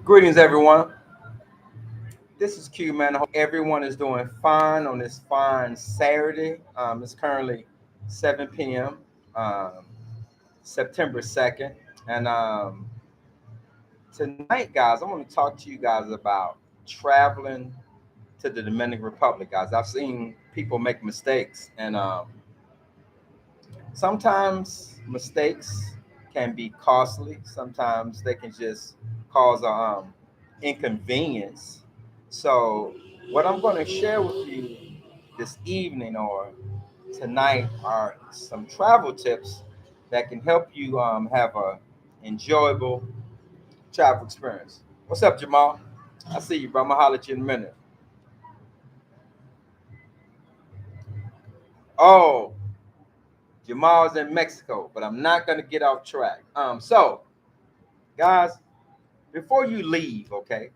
Greetings, everyone. This is Q, man. I hope everyone is doing fine on this fine Saturday. It's currently 7 p.m., um, September 2nd. And tonight, guys, I want to talk to you guys about traveling to the Dominican Republic, guys. I've seen people make mistakes, and sometimes mistakes can be costly. Sometimes they can just cause a inconvenience. So, what I'm going to share with you this evening or tonight are some travel tips that can help you have a enjoyable travel experience. What's up, Jamal? I see you, bro. I'm gonna holler at you in a minute. Oh, Jamal's in Mexico, but I'm not gonna get off track. So guys, before you leave, okay,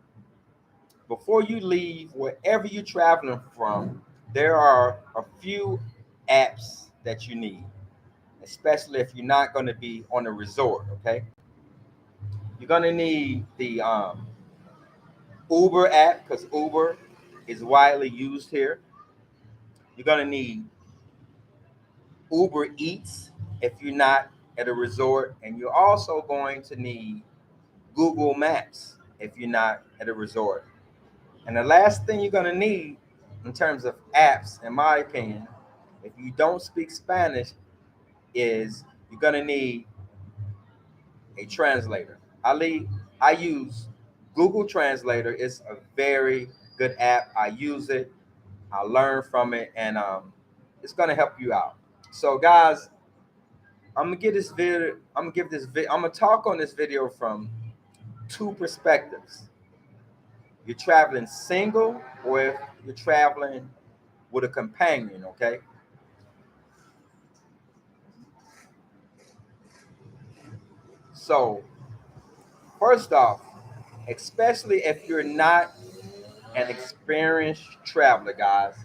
before you leave wherever you're traveling from, there are a few apps that you need, especially if you're not going to be on a resort. Okay, you're going to need the Uber app because Uber is widely used here. You're going to need Uber Eats if you're not at a resort, and you're also going to need Google Maps if you're not at a resort. And the last thing you're going to need in terms of apps, in my opinion, if you don't speak Spanish, is you're going to need a translator. I use Google Translator. It's a very good app. I use it. I learn from it, and it's going to help you out. So, guys, I'm gonna give this video. I'm gonna give this. I'm gonna talk on this video from two perspectives. You're traveling single, or if you're traveling with a companion. Okay. So, first off, especially if you're not an experienced traveler, guys,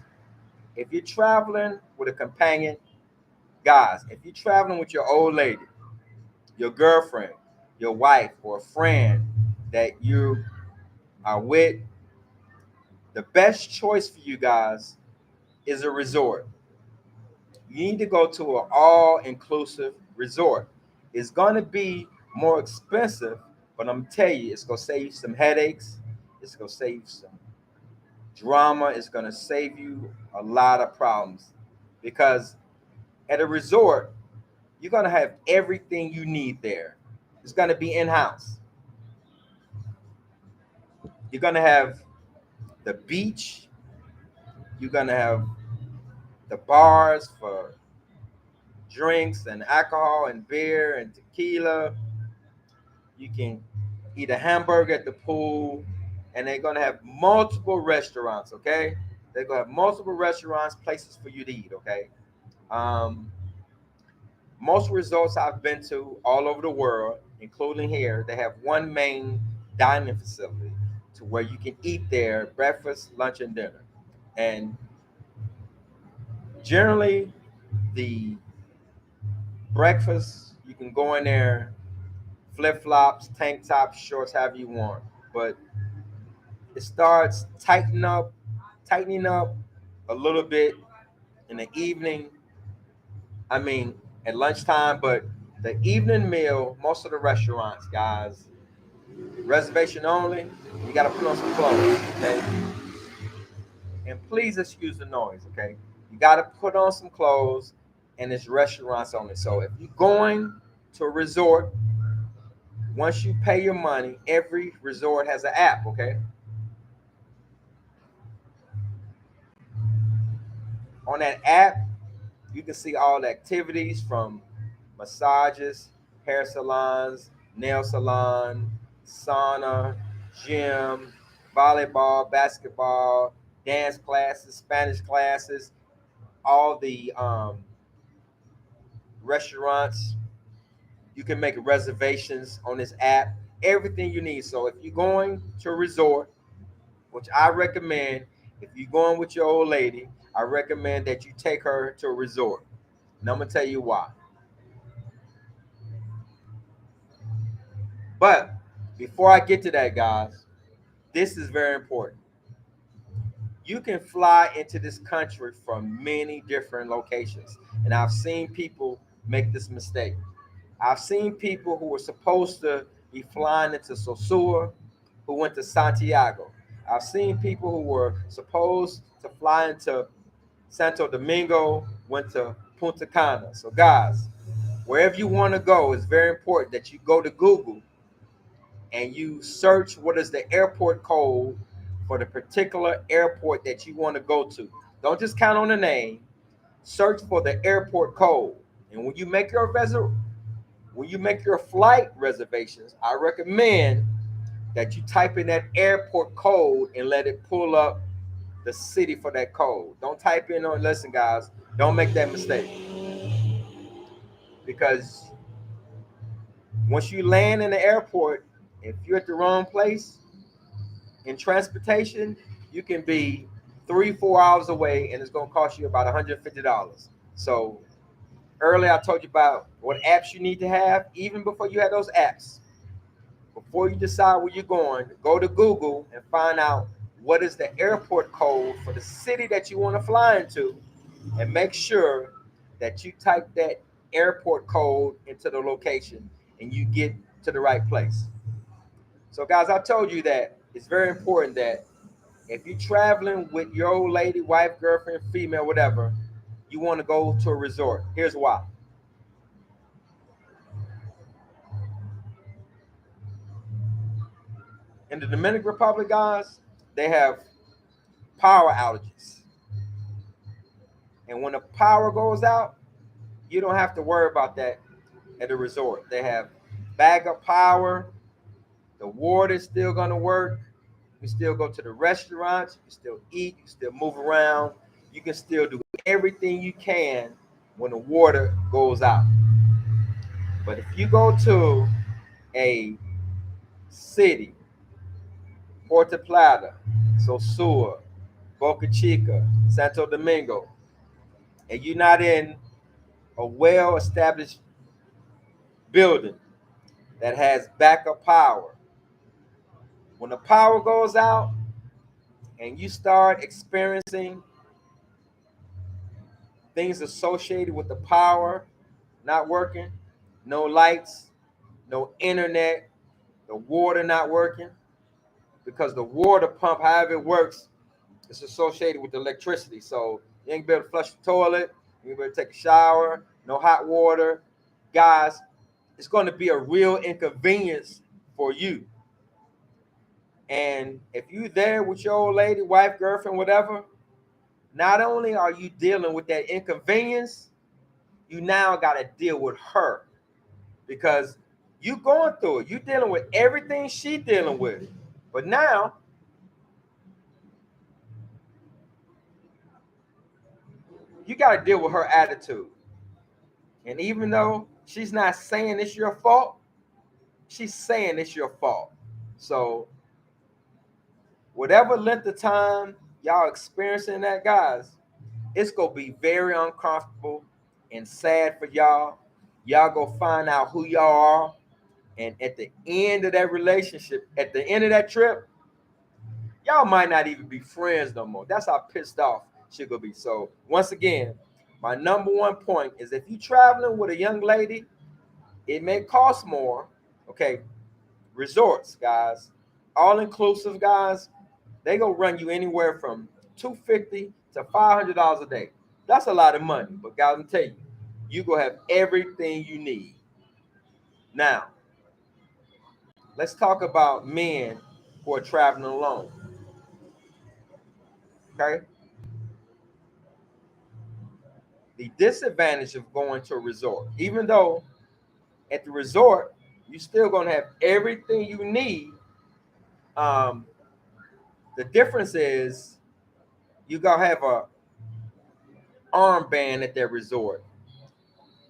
if you're traveling with a companion, guys, if you're traveling with your old lady, your girlfriend, your wife, or a friend that you are with, the best choice for you guys is a resort. You need to go to an all-inclusive resort. It's going to be more expensive, but I'm telling you, it's going to save you some headaches. It's going to save you some drama. It's going to save you a lot of problems because at a resort, you're going to have everything you need there. It's going to be in-house. You're going to have the beach. You're going to have the bars for drinks and alcohol and beer and tequila. You can eat a hamburger at the pool, and they're gonna have multiple restaurants. Okay, they're gonna have multiple restaurants, places for you to eat. Okay, um, most resorts I've been to all over the world, including here, they have one main dining facility to where you can eat there breakfast, lunch, and dinner. And generally, the breakfast you can go in there flip flops, tank tops, shorts, however you want. But it starts tightening up a little bit in the evening. I mean, at lunchtime, but the evening meal, most of the restaurants, guys, reservation only. You got to put on some clothes, okay? And please excuse the noise, okay? You got to put on some clothes, and it's restaurants only. So if you're going to a resort, once you pay your money, every resort has an app, okay? On that app, you can see all the activities from massages, hair salons, nail salon, sauna, gym, volleyball, basketball, dance classes, Spanish classes, all the restaurants. You can make reservations on this app, everything you need. So if you're going to a resort, which I recommend, if you're going with your old lady, I recommend that you take her to a resort. And I'm gonna tell you why. But Before I get to that, guys, this is very important. You can fly into this country from many different locations. And I've seen people make this mistake. I've seen people who were supposed to be flying into Sosua who went to Santiago. I've seen people who were supposed to fly into Santo Domingo, went to Punta Cana. So, guys, wherever you want to go, it's very important that you go to Google and you search what is the airport code for the particular airport that you want to go to. Don't just count on the name. Search for the airport code. And when you make your flight reservations, I recommend that you type in that airport code and let it pull up the city for that code. Don't type in on, listen, guys, don't make that mistake. Because once you land in the airport, if you're at the wrong place in transportation, you can be 3, 4 hours away and it's going to cost you about $150. So earlier I told you about what apps you need to have. Even before you have those apps, before you decide where you're going, go to Google and find out what is the airport code for the city that you want to fly into, and make sure that you type that airport code into the location and you get to the right place. So, guys, I told you that it's very important that if you're traveling with your old lady, wife, girlfriend, female, whatever, you want to go to a resort. Here's why. In the Dominican Republic, guys, they have power outages. And when the power goes out, you don't have to worry about that at the resort. They have backup power. The water is still going to work. You can still go to the restaurants. You can still eat. You can still move around. You can still do everything you can when the water goes out. But if you go to a city, Puerto Plata, Sosua, Boca Chica, Santo Domingo, and you're not in a well-established building that has backup power, when the power goes out and you start experiencing things associated with the power not working, no lights, no internet, the water not working, because the water pump, however it works, is associated with the electricity. So you ain't be able to flush the toilet, you ain't be able to take a shower, no hot water. Guys, it's going to be a real inconvenience for you. And if you there with your old lady, wife, girlfriend, whatever, not only are you dealing with that inconvenience, you now got to deal with her, because you going through it. You dealing with everything she dealing with. But now you got to deal with her attitude. And even though she's not saying it's your fault, she's saying it's your fault. So whatever length of time y'all experiencing that, guys, it's gonna be very uncomfortable and sad for y'all. Y'all go find out who y'all are, and at the end of that relationship, at the end of that trip, y'all might not even be friends no more. That's how pissed off she gonna be. So once again, my number one point is, if you traveling with a young lady, it may cost more. Okay, resorts, guys, all inclusive, guys, they gonna run you anywhere from $250 to $500 a day. That's a lot of money, but guys, I'm tell you, you gonna have everything you need. Now, let's talk about men who are traveling alone. Okay, the disadvantage of going to a resort, even though at the resort you still gonna have everything you need. Um, the difference is you gonna have a armband at that resort,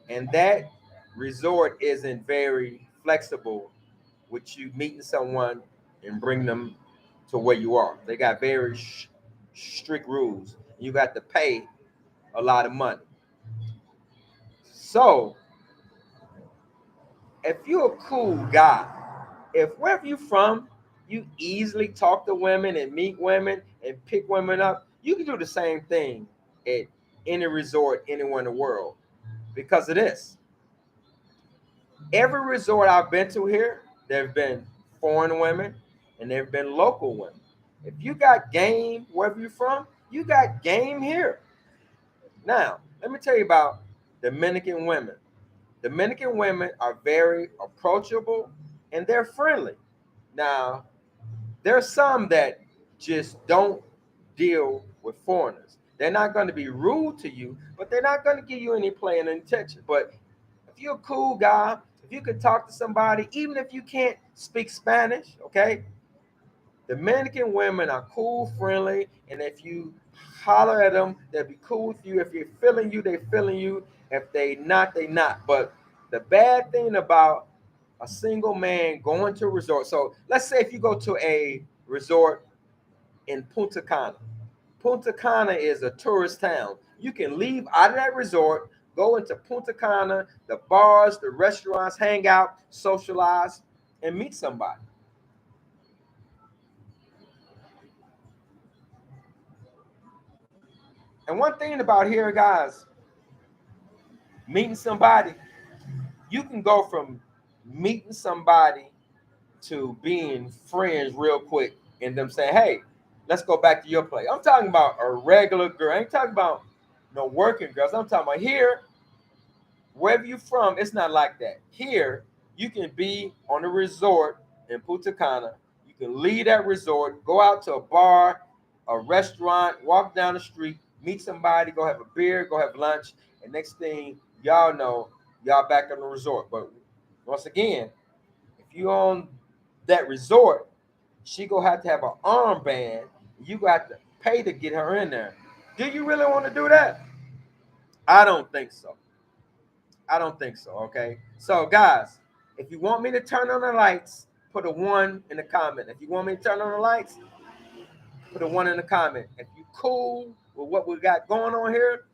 and that resort isn't very flexible with you meeting someone and bring them to where you are. They got very strict rules. You got to pay a lot of money. So if you're a cool guy if wherever you from, you easily talk to women and meet women and pick women up, you can do the same thing at any resort anywhere in the world because of this. Every resort I've been to here, there have been foreign women and there have been local women. If you got game wherever you're from, you got game here. Now, let me tell you about Dominican women. Dominican women are very approachable and they're friendly. Now, there's some that just don't deal with foreigners. They're not going to be rude to you, but they're not going to give you any play and attention. But if you're a cool guy, if you can talk to somebody, even if you can't speak Spanish, okay, Dominican women are cool, friendly, and if you holler at them, they'll be cool with you. If they're feeling you, they're feeling you. If they not, they not. But the bad thing about a single man going to a resort, so let's say if you go to a resort in Punta Cana. Punta Cana is a tourist town. You can leave out of that resort, go into Punta Cana, the bars, the restaurants, hang out, socialize, and meet somebody. And one thing about here, guys, meeting somebody, you can go from meeting somebody to being friends real quick and them saying, hey, let's go back to your place. I'm talking about a regular girl. I ain't talking about no working girls. I'm talking about here, wherever you're from, it's not like that. Here, you can be on a resort in Punta Cana. You can leave that resort, go out to a bar, a restaurant, walk down the street, meet somebody, go have a beer, go have lunch, and next thing y'all know, y'all back on the resort. But once again, if you on that resort, she gonna have to have an armband. You got to pay to get her in there. Do you really want to do that? I don't think so. I don't think so. Okay. So, guys, if you want me to turn on the lights, put a one in the comment. If you want me to turn on the lights, put a one in the comment. If you cool with what we got going on here,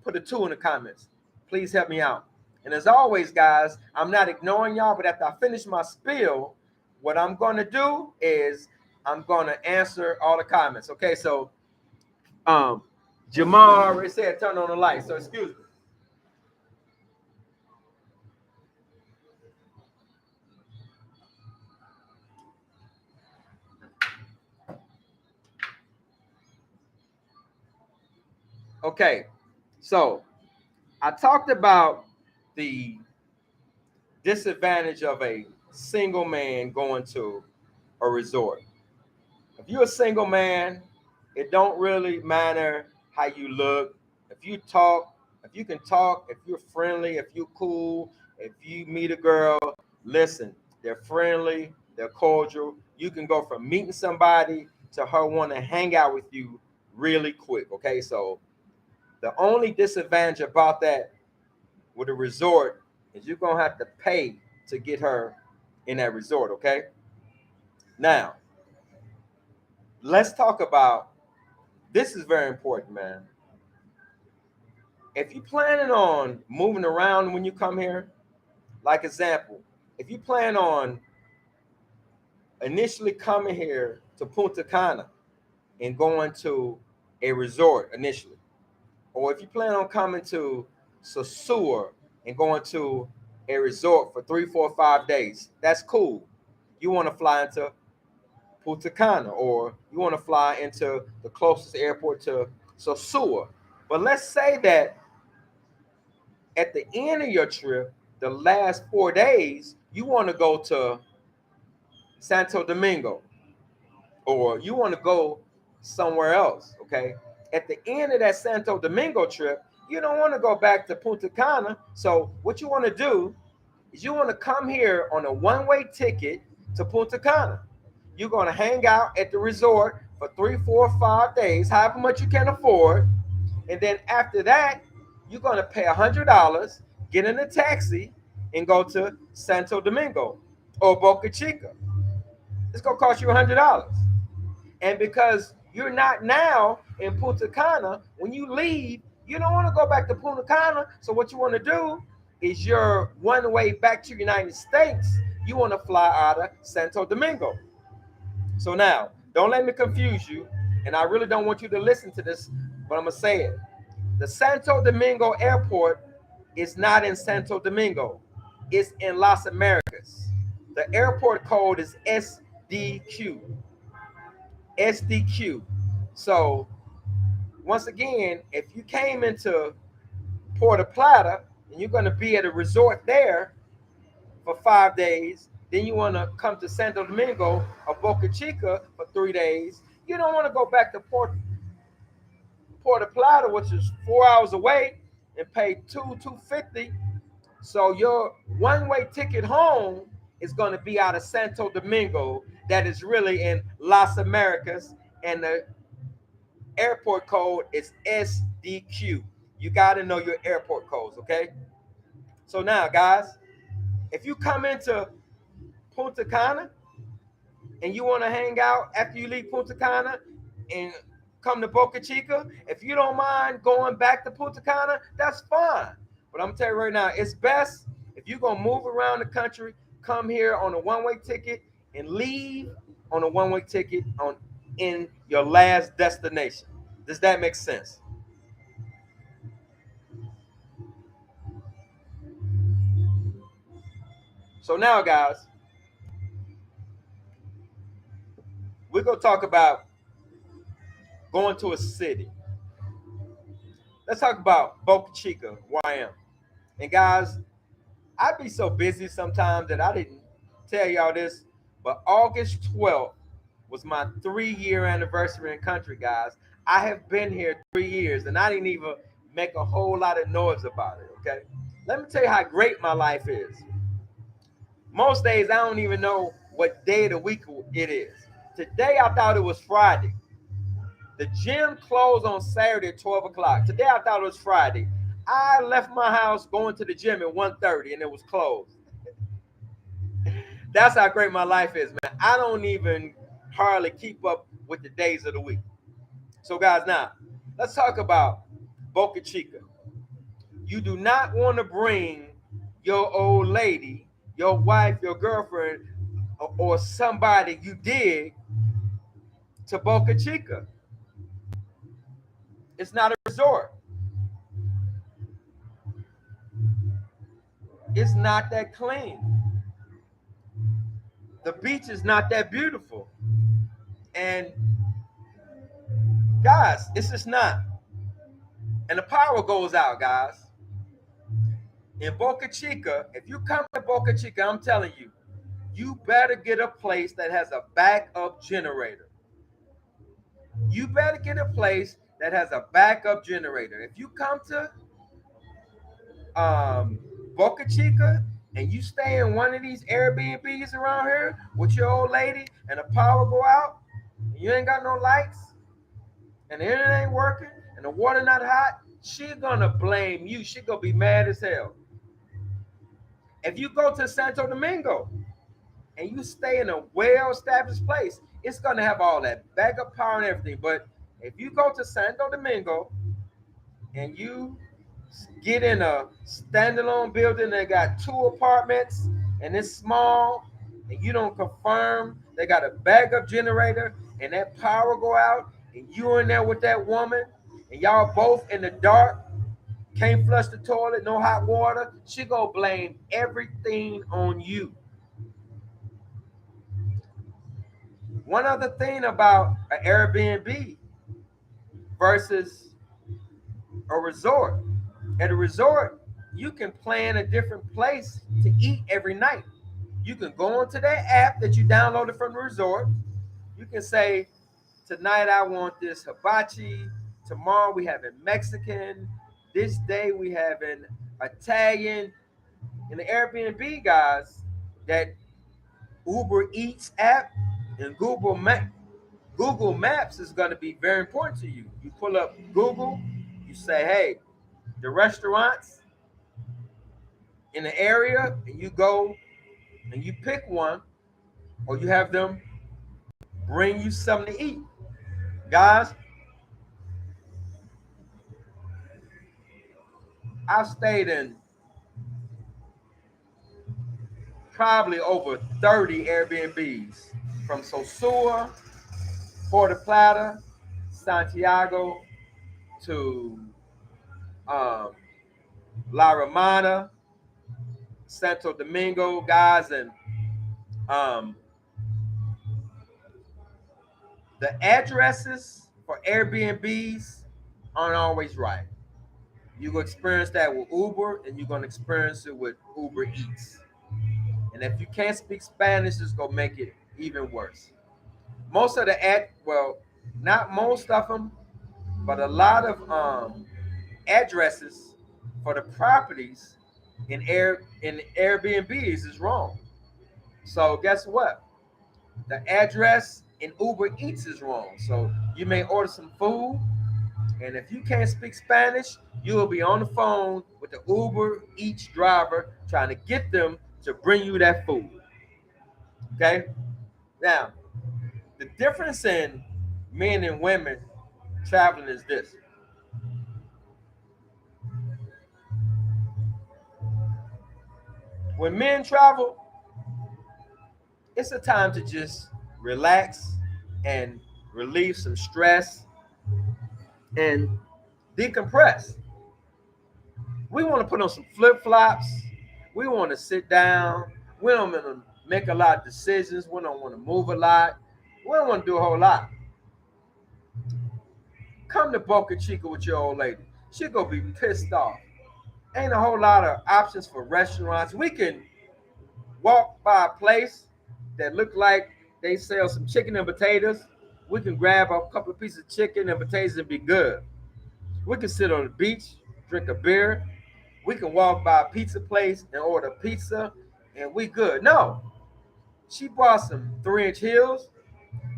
put a two in the comments. Please help me out. And as always, guys, I'm not ignoring y'all, but after I finish my spiel, what I'm going to do is I'm going to answer all the comments. Okay. So, um, Jamal already said turn on the lights. So, excuse me. Okay. So, I talked about the disadvantage of a single man going to a resort. If you're a single man, it don't really matter how you look. If you talk, if you can talk, if you're friendly, if you're cool, if you meet a girl, listen, they're friendly, they're cordial. You can go from meeting somebody to her want to hang out with you really quick. Okay, so the only disadvantage about that with a resort is you're gonna have to pay to get her in that resort. Okay. Now let's talk about this. Is very important, man. If you planning on moving around when you come here, like example, if you plan on initially coming here to Punta Cana and going to a resort initially, or if you plan on coming to Sosua and going to a resort for 3, 4, 5 days, that's cool. You want to fly into Punta Cana or you want to fly into the closest airport to Sosua. But let's say that at the end of your trip, the last 4 days, you want to go to Santo Domingo or you want to go somewhere else, okay? At the end of that Santo Domingo trip, you don't want to go back to Punta Cana. So what you want to do is you want to come here on a one-way ticket to Punta Cana. You're going to hang out at the resort for 3, 4, 5 days, however much you can afford. And then after that, you're going to pay $100, get in a taxi, and go to Santo Domingo or Boca Chica. It's going to cost you $100. And because you're not now in Punta Cana, when you leave, you don't want to go back to Punta Cana. So what you want to do is your one way back to the United States. You want to fly out of Santo Domingo. So now, don't let me confuse you, and I really don't want you to listen to this, but I'm gonna say it. The Santo Domingo airport is not in Santo Domingo. It's in Las Americas. The airport code is SDQ. SDQ. So once again, if you came into Puerto Plata and you're going to be at a resort there for 5 days, then you want to come to Santo Domingo or Boca Chica for 3 days. You don't want to go back to Puerto Plata, which is 4 hours away, and pay $250. So your one-way ticket home is going to be out of Santo Domingo, that is really in Las Americas, and the airport code is SDQ. You got to know your airport codes, okay? So now, guys, if you come into Punta Cana and you want to hang out after you leave Punta Cana and come to Boca Chica, if you don't mind going back to Punta Cana, that's fine. But I'm telling you right now, it's best if you're going to move around the country, come here on a one-way ticket and leave on a one-way ticket on in your last destination. Does that make sense? So now, guys, we're going to talk about going to a city. Let's talk about Boca Chica, where I am. And guys, I'd be so busy sometimes that I didn't tell y'all this, but August 12th was my 3 year anniversary in country, guys. I have been here 3 years and I didn't even make a whole lot of noise about it, okay? Let me tell you how great my life is. Most days I don't even know what day of the week it is. Today I thought it was Friday. The gym closed on Saturday at 12 o'clock. Today I thought it was Friday. I left my house going to the gym at 1:30 and it was closed. That's how great my life is, man. I don't even hardly keep up with the days of the week. So, guys, now let's talk about Boca Chica. You do not want to bring your old lady, your wife, your girlfriend, or somebody you dig to Boca Chica. It's not a resort. It's not that clean. The beach is not that beautiful. And guys, it's just not. And the power goes out, guys. In Boca Chica, if you come to Boca Chica, I'm telling you, you better get a place that has a backup generator. You better get a place that has a backup generator. If you come to um, Boca Chica and you stay in one of these Airbnbs around here with your old lady and the power go out, and you ain't got no lights, and the internet ain't working, and the water not hot, she gonna blame you. She gonna be mad as hell. If you go to Santo Domingo and you stay in a well-established place, it's gonna have all that backup power and everything. But if you go to Santo Domingo and you get in a standalone building that got two apartments and it's small and you don't confirm they got a backup generator and that power go out and you in there with that woman and y'all both in the dark, can't flush the toilet, no hot water, she gonna blame everything on you. One other thing about an Airbnb versus a resort. At a resort, you can plan a different place to eat every night. You can go onto that app that you downloaded from the resort. You can say, tonight I want this hibachi. Tomorrow we having Mexican. This day we having Italian. In the Airbnb, guys, that Uber Eats app and Google Maps is going to be very important to you. You pull up Google, you say, hey, the restaurants in the area, and you go and you pick one, or you have them bring you something to eat. Guys, I've stayed in probably over 30 Airbnbs from Sosua, Puerto Plata, Santiago to um, La Romana, Santo Domingo, guys, and um, the addresses for Airbnbs aren't always right. You will experience that with Uber, and you're gonna experience it with Uber Eats. And if you can't speak Spanish, it's gonna make it even worse. Most of the well, not most of them, but a lot of addresses for the properties in Airbnbs is wrong. So guess what? The address in Uber Eats is wrong. So you may order some food, and if you can't speak Spanish, you will be on the phone with the Uber Eats driver trying to get them to bring you that food. Okay? Now, the difference in men and women traveling is this. When men travel, it's a time to just relax and relieve some stress and decompress. We want to put on some flip flops. We want to sit down. We don't want to make a lot of decisions. We don't want to move a lot. We don't want to do a whole lot. Come to Boca Chica with your old lady. She gonna be pissed off. Ain't a whole lot of options for restaurants. We can walk by a place that look like they sell some chicken and potatoes. We can grab a couple of pieces of chicken and potatoes and be good. We can sit on the beach, drink a beer. We can walk by a pizza place and order pizza and we good. No, she bought some 3-inch heels.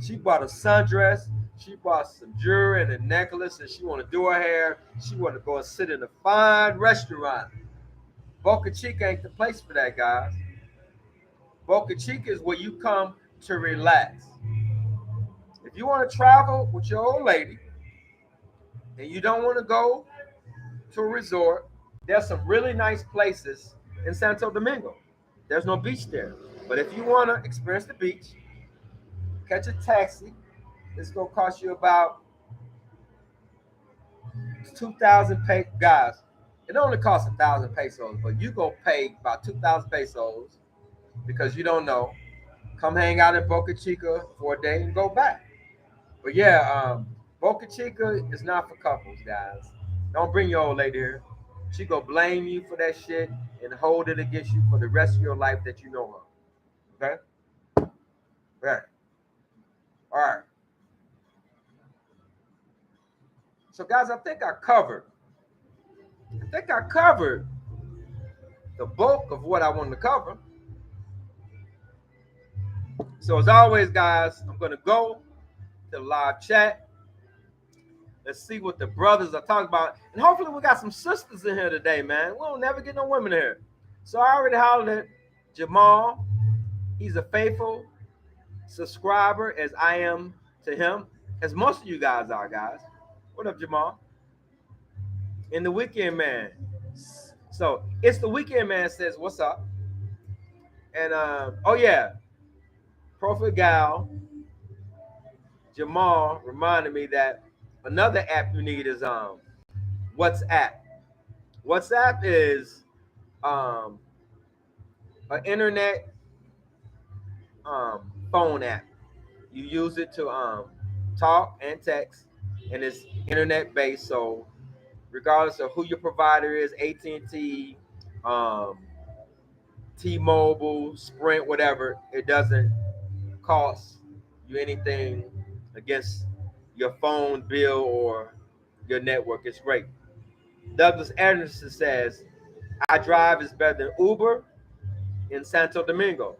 She bought a sundress. She bought some jewelry and a necklace, and she want to do her hair. She want to go and sit in a fine restaurant. Boca Chica ain't the place for that, guys. Boca Chica is where you come to relax. If you want to travel with your old lady and you don't want to go to a resort, there's some really nice places in Santo Domingo. There's no beach there. But if you want to experience the beach, catch a taxi. It's going to cost you about 2,000 guys. It only costs 1,000 pesos, but you going to pay about 2,000 pesos because you don't know. Come hang out in Boca Chica for a day and go back. But yeah, Boca Chica is not for couples, guys. Don't bring your old lady here. She gonna blame you for that shit and hold it against you for the rest of your life that you know her. Okay? Right. All right. So guys, I think I covered the bulk of what I wanted to cover. So as always, guys, I'm gonna go to the live chat. Let's see what the brothers are talking about. And hopefully we got some sisters in here today, man. We don't never get no women here. So I already hollered at Jamal. He's a faithful subscriber as I am to him, as most of you guys are, guys. What up, Jamal? And the Weekend Man. So it's the Weekend Man says, what's up? And oh yeah, Prophet Gal, Jamal reminded me that another app you need is WhatsApp. WhatsApp is um, an internet phone app. You use it to talk and text, and it's internet based. So regardless of who your provider is, AT&T, um, T-Mobile, Sprint, whatever, it doesn't cost you anything against your phone bill or your network. It's great. Douglas Anderson says, I drive is better than Uber in Santo Domingo.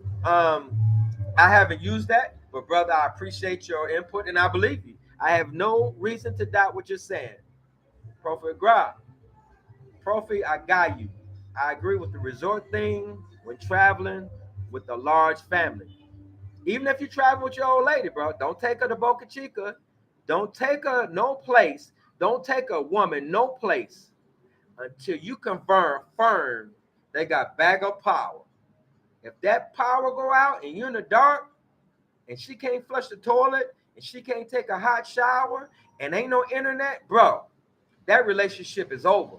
I haven't used that, but brother, I appreciate your input and I believe you. I have no reason to doubt what you're saying. Prophet Gra, Prophet, I got you. I agree with the resort thing when traveling with a large family. Even if you travel with your old lady, bro, don't take her to Boca Chica. Don't take her no place. Don't take a woman no place until you confirm they got bag of power. If that power go out and you're in the dark and she can't flush the toilet and she can't take a hot shower and ain't no internet, bro, that relationship is over.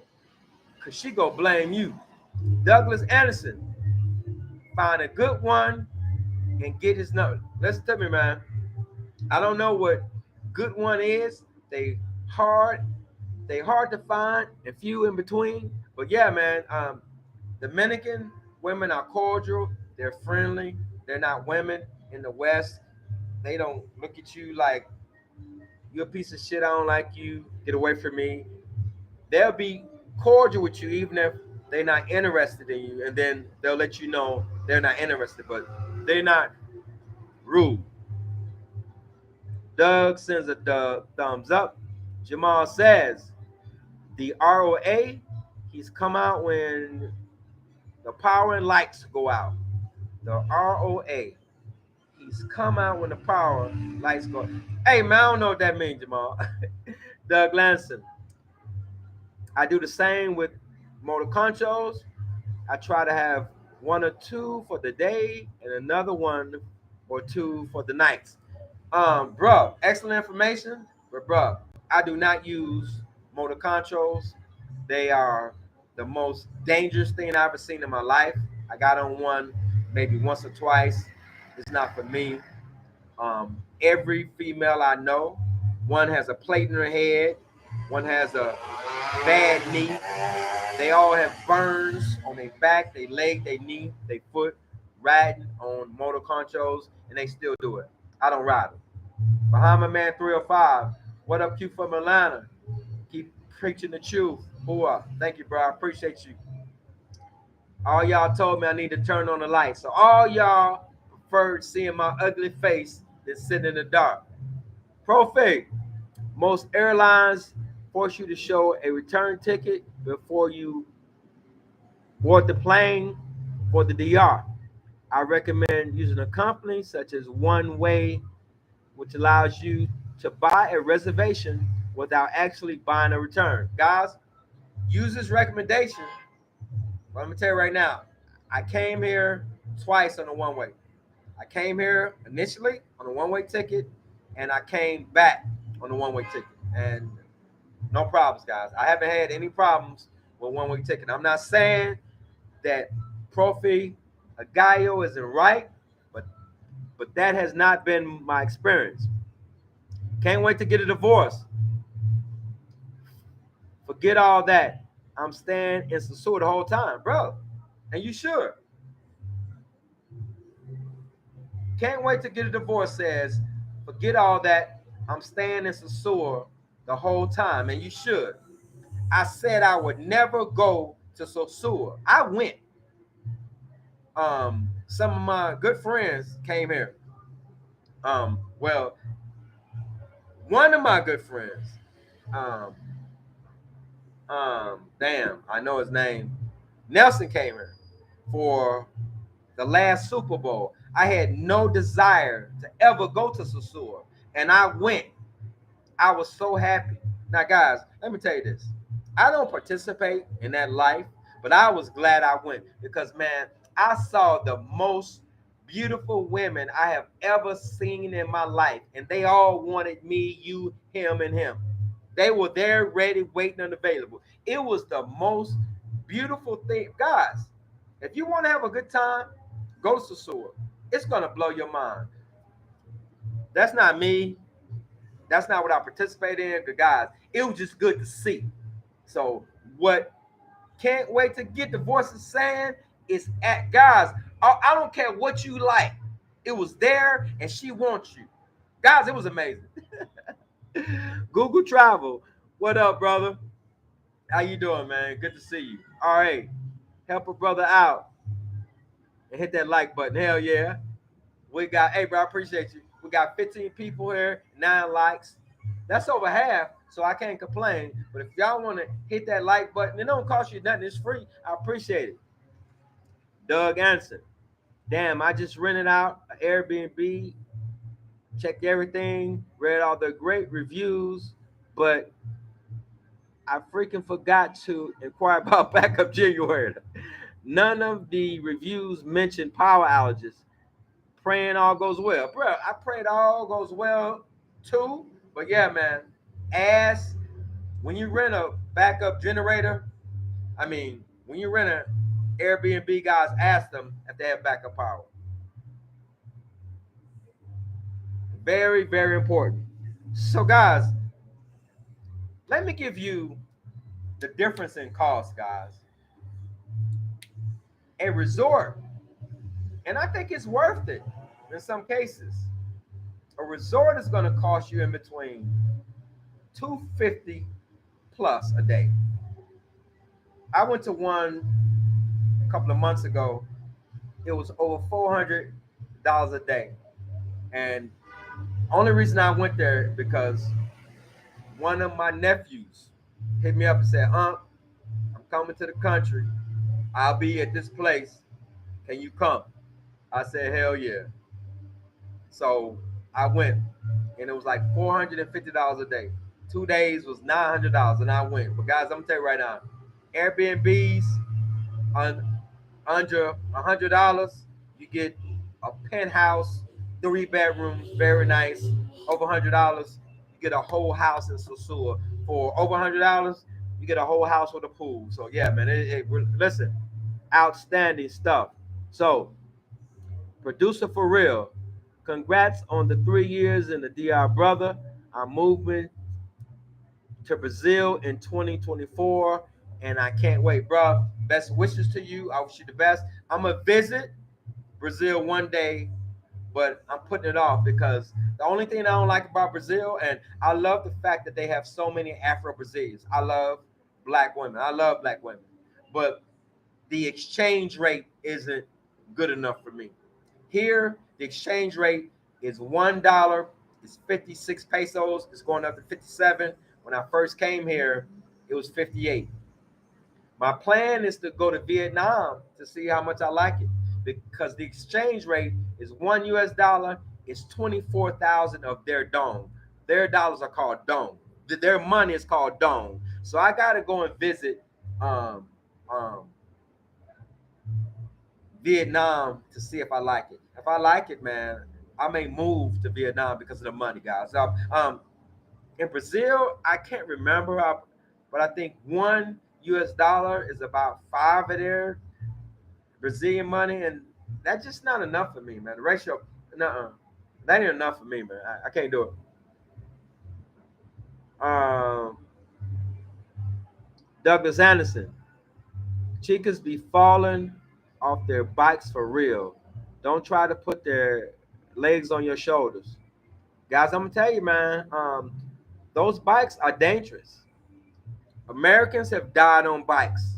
Cause she gonna blame you. Douglas Anderson, find a good one and get his number. Listen to me, man. I don't know what good one is. They hard, they hard to find and few in between. But yeah, man, Dominican women are cordial. They're friendly. They're not women in the West. They don't look at you like you're a piece of shit. I don't like you. Get away from me. They'll be cordial with you even if they're not interested in you, and then they'll let you know they're not interested, but they're not rude. Doug sends a thumbs up. Jamal says the ROA, he's come out when the power and lights go out. The ROA, he's come out when the power lights go. Hey man, I don't know what that means, Jamal. Doug Lanson, I do the same with motor controls. I try to have one or two for the day and another one or two for the nights. Bro, excellent information, but bro, I do not use motor controls. They are the most dangerous thing I've ever seen in my life. I got on one maybe once or twice. It's not for me. Every female I know, one has a plate in her head, one has a bad knee. They all have burns on their back, their leg, their knee, their foot, riding on motor controls, and they still do it. I don't ride them. Bahama Man 305, what up, Q from Atlanta? Keep preaching the truth. Boy, thank you, bro. I appreciate you. All y'all told me I need to turn on the light. So all y'all preferred seeing my ugly face than sitting in the dark. Profate. Most airlines force you to show a return ticket before you board the plane for the DR. I recommend using a company such as One Way, which allows you to buy a reservation without actually buying a return. Guys, use this recommendation. But I'm gonna tell you right now, I came here twice on a one way. I came here initially on a one way ticket, and I came back on a one way ticket. And no problems, guys. I haven't had any problems with one way ticket. I'm not saying that Profi Agayo isn't right, but that has not been my experience. Can't wait to get a divorce. Forget all that. I'm staying in Sasua the whole time, bro. And you should. Can't wait to get a divorce says, forget all that. I'm staying in Sasua the whole time. And you should. I said I would never go to Sasua. I went. Some of my good friends came here. Well, one of my good friends, um, damn, I know his name. Nelson came here for the last Super Bowl. I had no desire to ever go to Sasua, and I went. I was so happy. Now, guys, let me tell you this. I don't participate in that life, but I was glad I went because, man, I saw the most beautiful women I have ever seen in my life, and they all wanted me, you, him, and him. They were there, ready, waiting, and available. It was the most beautiful thing. Guys, if you want to have a good time, go to Sasua. It's going to blow your mind. That's not me. That's not what I participate in. The guys, it was just good to see. So what can't wait to get the voices saying is at guys. I don't care what you like. It was there and she wants you. Guys, it was amazing. Google Travel. What up, brother? How you doing, man? Good to see you. All right. Help a brother out and hit that like button. Hell yeah. We got, hey, bro, I appreciate you. We got 15 people here, 9 likes. That's over half, so I can't complain. But if y'all want to hit that like button, it don't cost you nothing. It's free. I appreciate it. Doug Anson. Damn, I just rented out an Airbnb, checked everything, read all the great reviews, but I freaking forgot to inquire about backup January. None of the reviews mention power outages. Praying all goes well. Bro, I pray it all goes well too. But yeah, man, ask when you rent a backup generator. I mean, when you rent an Airbnb, guys, ask them if they have backup power. Very, very important. So, guys, let me give you the difference in cost, guys. A resort, and I think it's worth it in some cases. A resort is going to cost you in between 250 plus a day. I went to one a couple of months ago. It was over $400 a day, and only reason I went there because one of my nephews hit me up and said, "Unc, I'm coming to the country. I'll be at this place. Can you come?" I said, "Hell yeah." So I went, and it was like $450 a day. 2 days was $900, and I went. But guys, I'm gonna tell you right now, Airbnbs on under $100, you get a penthouse, 3 bedrooms, very nice. Over $100, you get a whole house in Sosua. For over $100, you get a whole house with a pool. So yeah, man, listen, outstanding stuff. So, producer for real, congrats on the 3 years in the DR, brother. I'm moving to Brazil in 2024, and I can't wait, bro. Best wishes to you. I wish you the best. I'm gonna visit Brazil one day, but I'm putting it off because the only thing I don't like about Brazil, and I love the fact that they have so many Afro Brazilians. I love black women. I love black women, but the exchange rate isn't good enough for me. Here, the exchange rate is $1. It's 56 pesos. It's going up to 57. When I first came here, it was 58. My plan is to go to Vietnam to see how much I like it because the exchange rate is $1 is 24,000 of their dong. Their dollars are called dong. Their money is called dong. So I got to go and visit um, um, Vietnam to see if I like it. If I like it, man, I may move to Vietnam because of the money, guys. In Brazil, I can't remember, but I think $1 is about five of their Brazilian money, and that's just not enough for me, man. The ratio, nuh that ain't enough for me, man. I can't do it. Douglas Anderson, chicas be falling off their bikes for real. Don't try to put their legs on your shoulders. Guys, I'm gonna tell you, man, those bikes are dangerous. Americans have died on bikes.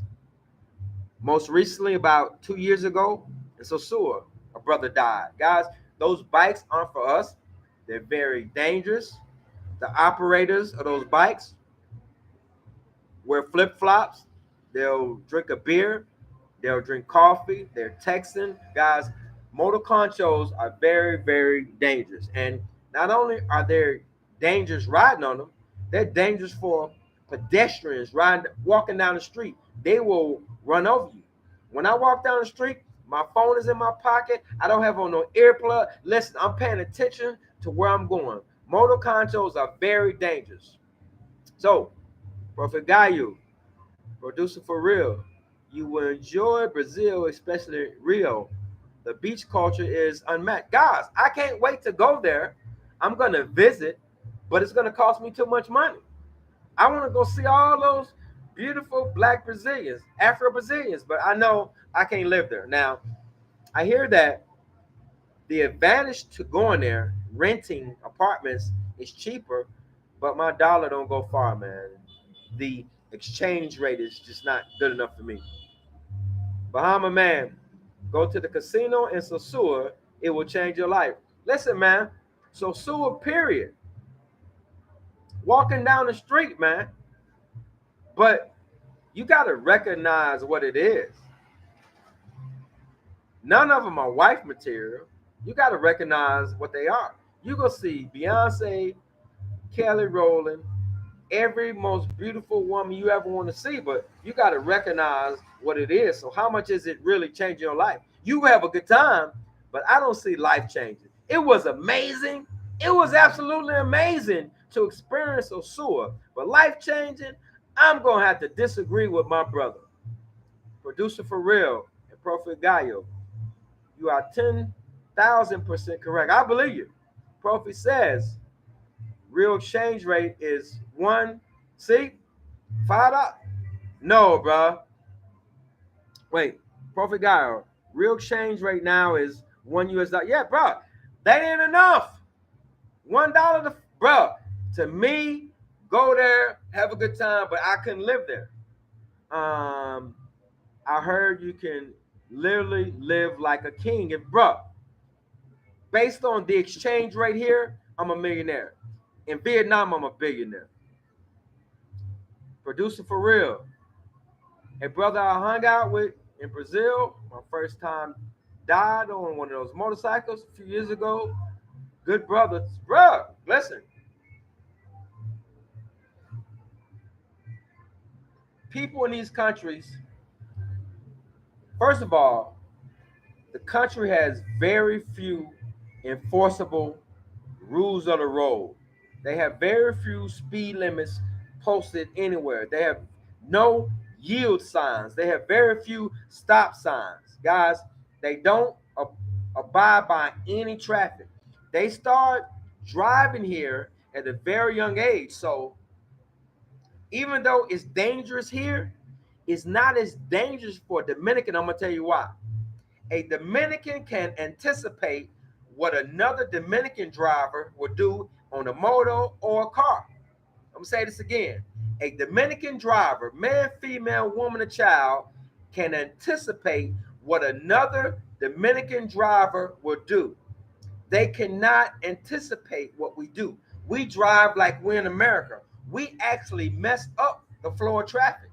Most recently, about 2 years ago, in Sosua, a brother died. Guys, those bikes aren't for us. They're very dangerous. The operators of those bikes wear flip flops. They'll drink a beer. They'll drink coffee. They're texting. Guys, motor conchos are very, very dangerous. And not only are they dangerous riding on them, they're dangerous for pedestrians walking down the street. They will run over you. When I walk down the street, my phone is in my pocket. I don't have on no earplug. Listen, I'm paying attention to where I'm going. Motor conchos are very dangerous. So, Prophet Gayu, producer for real. You will enjoy Brazil, especially Rio. The beach culture is unmatched. Guys, I can't wait to go there. I'm going to visit, but it's going to cost me too much money. I want to go see all those beautiful black Brazilians, Afro Brazilians, but I know I can't live there. Now, I hear that the advantage to going there, renting apartments is cheaper, but my dollar don't go far, man. The exchange rate is just not good enough for me. Bahama man, go to the casino in Sosua, it will change your life. Listen, man, Sosua, period. Walking down the street, man. But you got to recognize what it is. None of them are wife material. You got to recognize what they are. You go see Beyonce, Kelly Rowland, every most beautiful woman you ever want to see, but you got to recognize what it is. So how much is it really changing your life? You have a good time, but I don't see life changing. It was amazing. It was absolutely amazing to experience Osua, but life changing, I'm gonna have to disagree with my brother, producer for real, and Prophet Gallo. You are 10,000% correct. I believe you. Prophet says real exchange rate is one. See, $5. No, bro. Wait, Prophet Guy. Real exchange rate now is $1. Yeah, bro. That ain't enough. $1 to bro. To me, go there, have a good time, but I couldn't live there. Um, I heard you can literally live like a king. If bro, based on the exchange rate here, I'm a millionaire. In Vietnam, I'm a billionaire. Producer for real. A brother I hung out with in Brazil, my first time died on one of those motorcycles a few years ago. Good brothers. Bruh, listen, people in these countries, first of all, the country has very few enforceable rules of the road. They have very few speed limits posted anywhere. They have no yield signs. They have very few stop signs. Guys, they don't abide by any traffic. They start driving here at a very young age. So even though it's dangerous here, it's not as dangerous for a Dominican. I'm gonna tell you why. A Dominican can anticipate what another Dominican driver will do on a moto or a car. I'm gonna say this again. A Dominican driver, man, female, woman, or child, can anticipate what another Dominican driver will do. They cannot anticipate what we do. We drive like we're in America. We actually mess up the flow of traffic.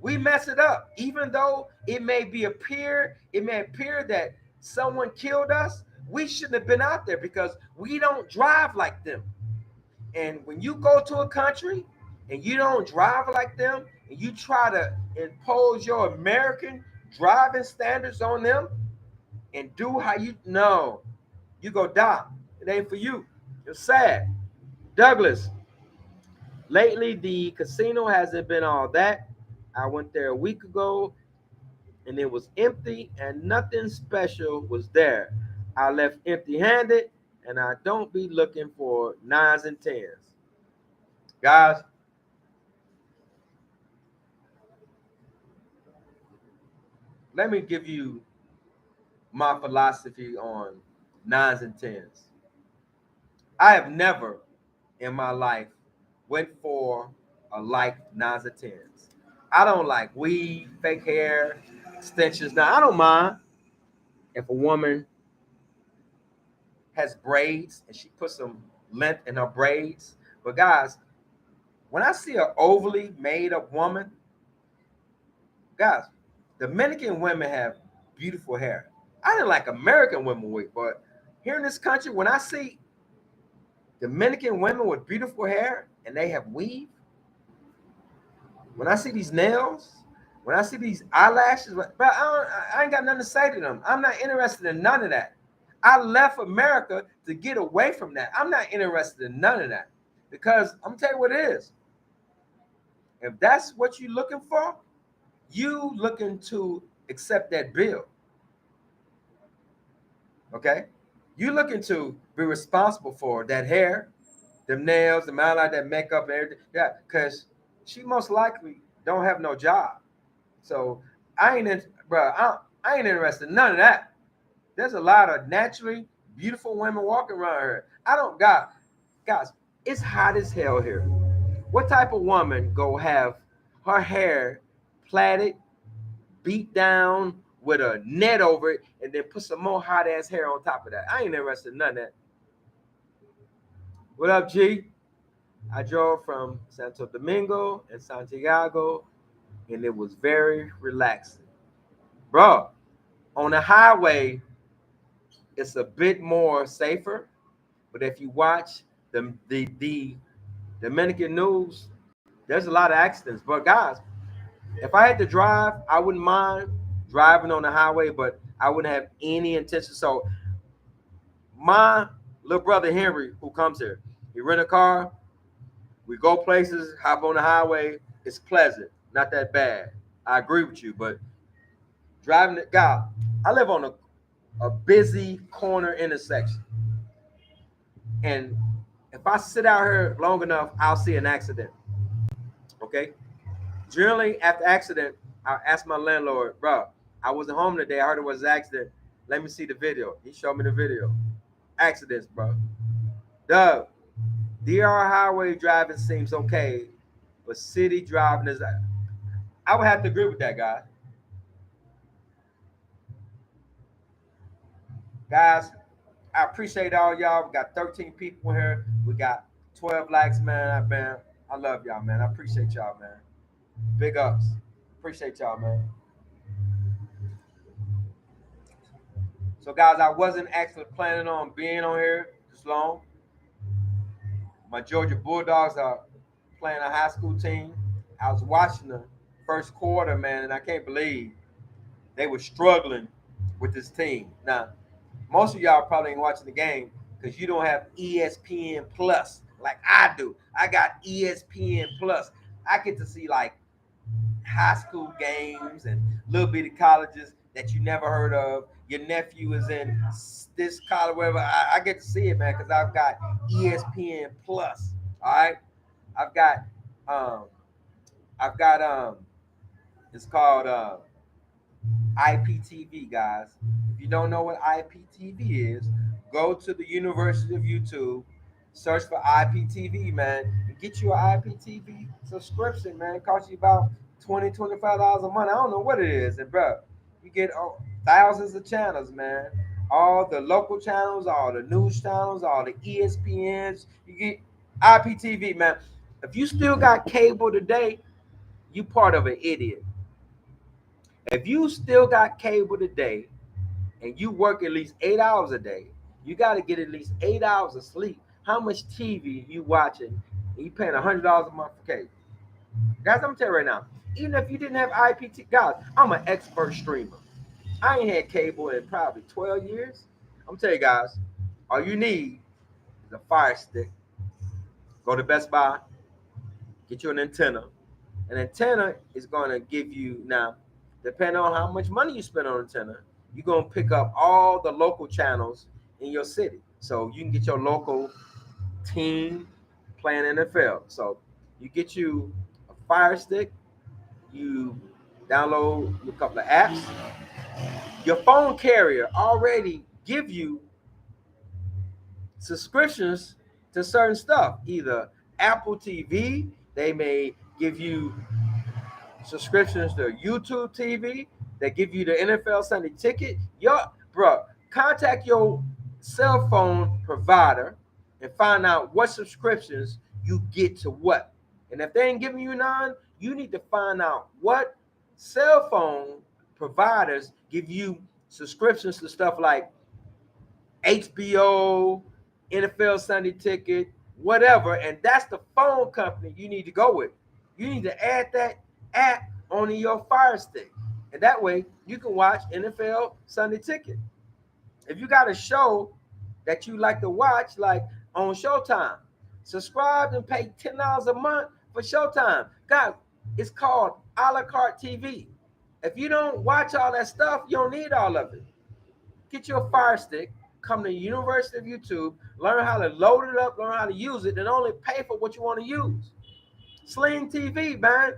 We mess it up. Even though it may appear that someone killed us, we shouldn't have been out there because we don't drive like them. And when you go to a country and you don't drive like them and you try to impose your American driving standards on them and do how you know, you go die. It ain't for you. It's sad. Douglas, lately the casino hasn't been all that. I went there a week ago and it was empty and nothing special was there. I left empty handed and I don't be looking for nines and tens. Guys, let me give you my philosophy on nines and tens. I have never in my life went for a like nines and tens. I don't like weave, fake hair, extensions. Now I don't mind if a woman has braids and she puts some length in her braids. But guys, when I see an overly made up woman, guys, Dominican women have beautiful hair. I didn't like American women with, but here in this country, when I see Dominican women with beautiful hair and they have weave, when I see these nails, when I see these eyelashes, but I ain't got nothing to say to them. I'm not interested in none of that. I left America to get away from that. I'm not interested in none of that because I'm gonna tell you what it is. If that's what you're looking for, you looking to accept that bill. Okay, you looking to be responsible for that hair, them nails, the highlight, that makeup, and everything. Yeah, because she most likely don't have no job. So I ain't, bro. I ain't interested in none of that. There's a lot of naturally beautiful women walking around here. I don't got guys. It's hot as hell here. What type of woman go have her hair plaited, beat down with a net over it, and then put some more hot ass hair on top of that? I ain't interested in none of that. What up, G? I drove from Santo Domingo and Santiago, and it was very relaxing, bro. On the highway, it's a bit more safer, but if you watch the Dominican news, there's a lot of accidents. But guys, if I had to drive, I wouldn't mind driving on the highway, but I wouldn't have any intention. So my little brother Henry, who comes here, he rent a car. We go places, hop on the highway. It's pleasant, not that bad. I agree with you, but driving the guy, I live on a busy corner intersection, and if I sit out here long enough, I'll see an accident. Okay. Generally, after accident, I ask my landlord, bro, I wasn't home today. I heard it was an accident. Let me see the video. He showed me the video. Accidents, bro. Doug, DR highway driving seems okay, but city driving is. I would have to agree with that, guy. Guys, I appreciate all y'all. We got 13 people here. We got 12 likes, man. Man, I love y'all, man. I appreciate y'all, man. Big ups. Appreciate y'all, man. So, guys, I wasn't actually planning on being on here this long. My Georgia Bulldogs are playing a high school team. I was watching the first quarter, man, and I can't believe they were struggling with this team. Now, most of y'all probably ain't watching the game because you don't have ESPN Plus like I do. I got ESPN Plus. I get to see like high school games and little bitty colleges that you never heard of. Your nephew is in this college, whatever. I get to see it, man, because I've got ESPN Plus. All right, I've got um, I've got it's called IPTV, guys. If you don't know what IPTV is, go to the University of YouTube, search for IPTV, man, and get you an IPTV subscription, man. It costs you about $20, $25 a month. I don't know what it is, and bro, you get thousands of channels, man. All the local channels, all the news channels, all the ESPNs. You get IPTV, man. If you still got cable today, you part of an idiot. If you still got cable today and you work at least 8 hours a day, you got to get at least 8 hours of sleep. How much TV you watching? And you paying $100 a month for cable. Guys, I'm gonna tell you right now, even if you didn't have IPT, guys, I'm an expert streamer. I ain't had cable in probably 12 years. I'm gonna tell you guys, all you need is a fire stick. Go to Best Buy, get you an antenna. An antenna is going to give you now, depending on how much money you spend on antenna, you're going to pick up all the local channels in your city. So you can get your local team playing NFL. So you get you a fire stick, you download a couple of apps. Your phone carrier already give you subscriptions to certain stuff, either Apple TV, they may give you subscriptions to YouTube TV that give you the NFL Sunday ticket. Your bro, contact your cell phone provider and find out what subscriptions you get to what. And if they ain't giving you none, you need to find out what cell phone providers give you subscriptions to stuff like HBO, NFL Sunday Ticket, whatever, and that's the phone company you need to go with. You need to add that app onto your Fire Stick, and that way you can watch NFL Sunday Ticket. If you got a show that you like to watch, like on Showtime, subscribe and pay $10 a month for Showtime. Guys, it's called a la carte TV. If you don't watch all that stuff, you don't need all of it. Get your Fire Stick, come to the University of YouTube, learn how to load it up, learn how to use it, and only pay for what you want to use. Sling TV, man,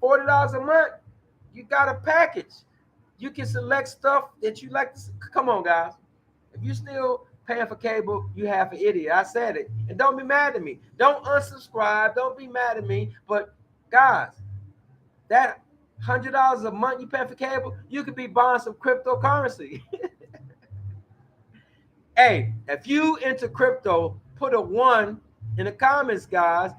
$40 a month. You got a package. You can select stuff that you like to. Come on, guys. If you still paying for cable, you half an idiot. I said it. And don't be mad at me. Don't unsubscribe. Don't be mad at me. But guys, that $100 a month you pay for cable, you could be buying some cryptocurrency. Hey, if you into crypto, put a one in the comments, guys.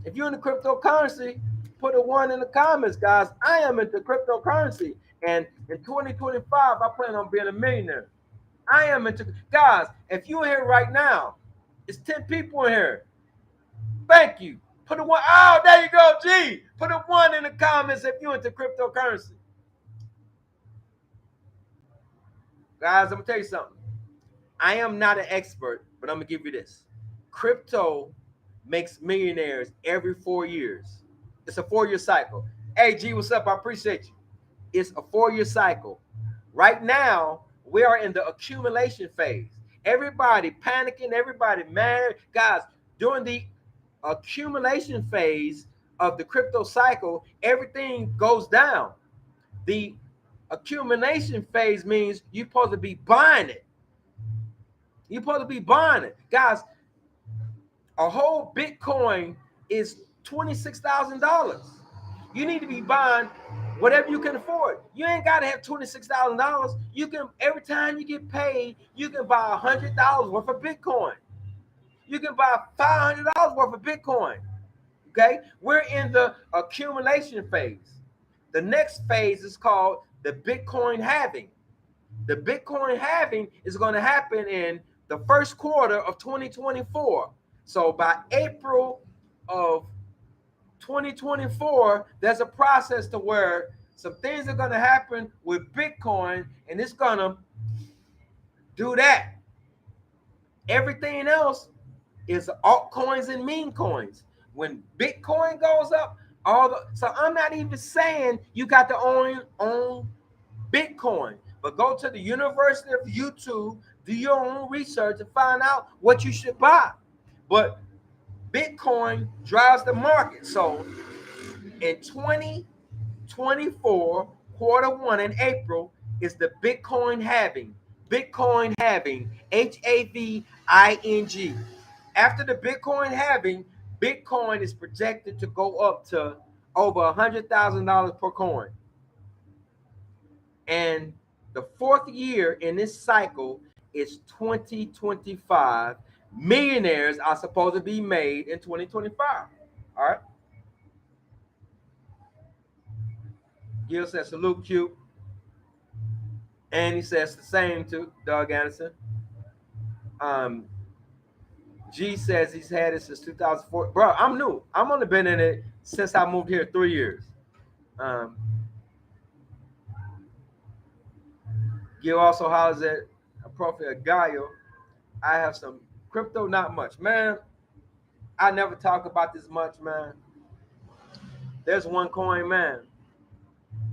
If you're into cryptocurrency, put a one in the comments, guys. I am into cryptocurrency. And in 2025, I plan on being a millionaire. I am into guys. If you're here right now, it's 10 people in here. Thank you. Put a one. Oh, there you go, G. Put a one in the comments if you into cryptocurrency. Guys, I'm gonna tell you something. I am not an expert, but I'm gonna give you this. Crypto makes millionaires every 4 years. It's a 4-year cycle. Hey, G, what's up? I appreciate you. It's a 4-year cycle. Right now, we are in the accumulation phase. Everybody panicking, everybody mad. Guys, during the accumulation phase of the crypto cycle, everything goes down. The accumulation phase means you're supposed to be buying it. You're supposed to be buying it. Guys, a whole Bitcoin is $26,000. You need to be buying whatever you can afford. You ain't got to have $26,000. You can, every time you get paid, you can buy $100 worth of Bitcoin. You can buy $500 worth of Bitcoin. Okay, we're in the accumulation phase. The next phase is called the Bitcoin halving. The Bitcoin halving is going to happen in the first quarter of 2024. So by April of 2024, there's a process to where some things are going to happen with Bitcoin, and it's going to do that. Everything else is altcoins and meme coins. When Bitcoin goes up, so I'm not even saying you got to own Bitcoin, but go to the University of YouTube, do your own research and find out what you should buy. But Bitcoin drives the market. So in 2024, quarter one in April, is the Bitcoin halving. Bitcoin halving, HAVING. After the Bitcoin halving, Bitcoin is projected to go up to over $100,000 per coin. And the fourth year in this cycle is 2025. Millionaires are supposed to be made in 2025. All right. Gil says salute, Q. And he says the same to Doug Anderson. G says he's had it since 2004. Bro, I'm new. I'm only been in it since I moved here 3 years. Gil also hollers at a profile Gallo. I have some crypto, not much. Man, I never talk about this much, man. There's one coin, man.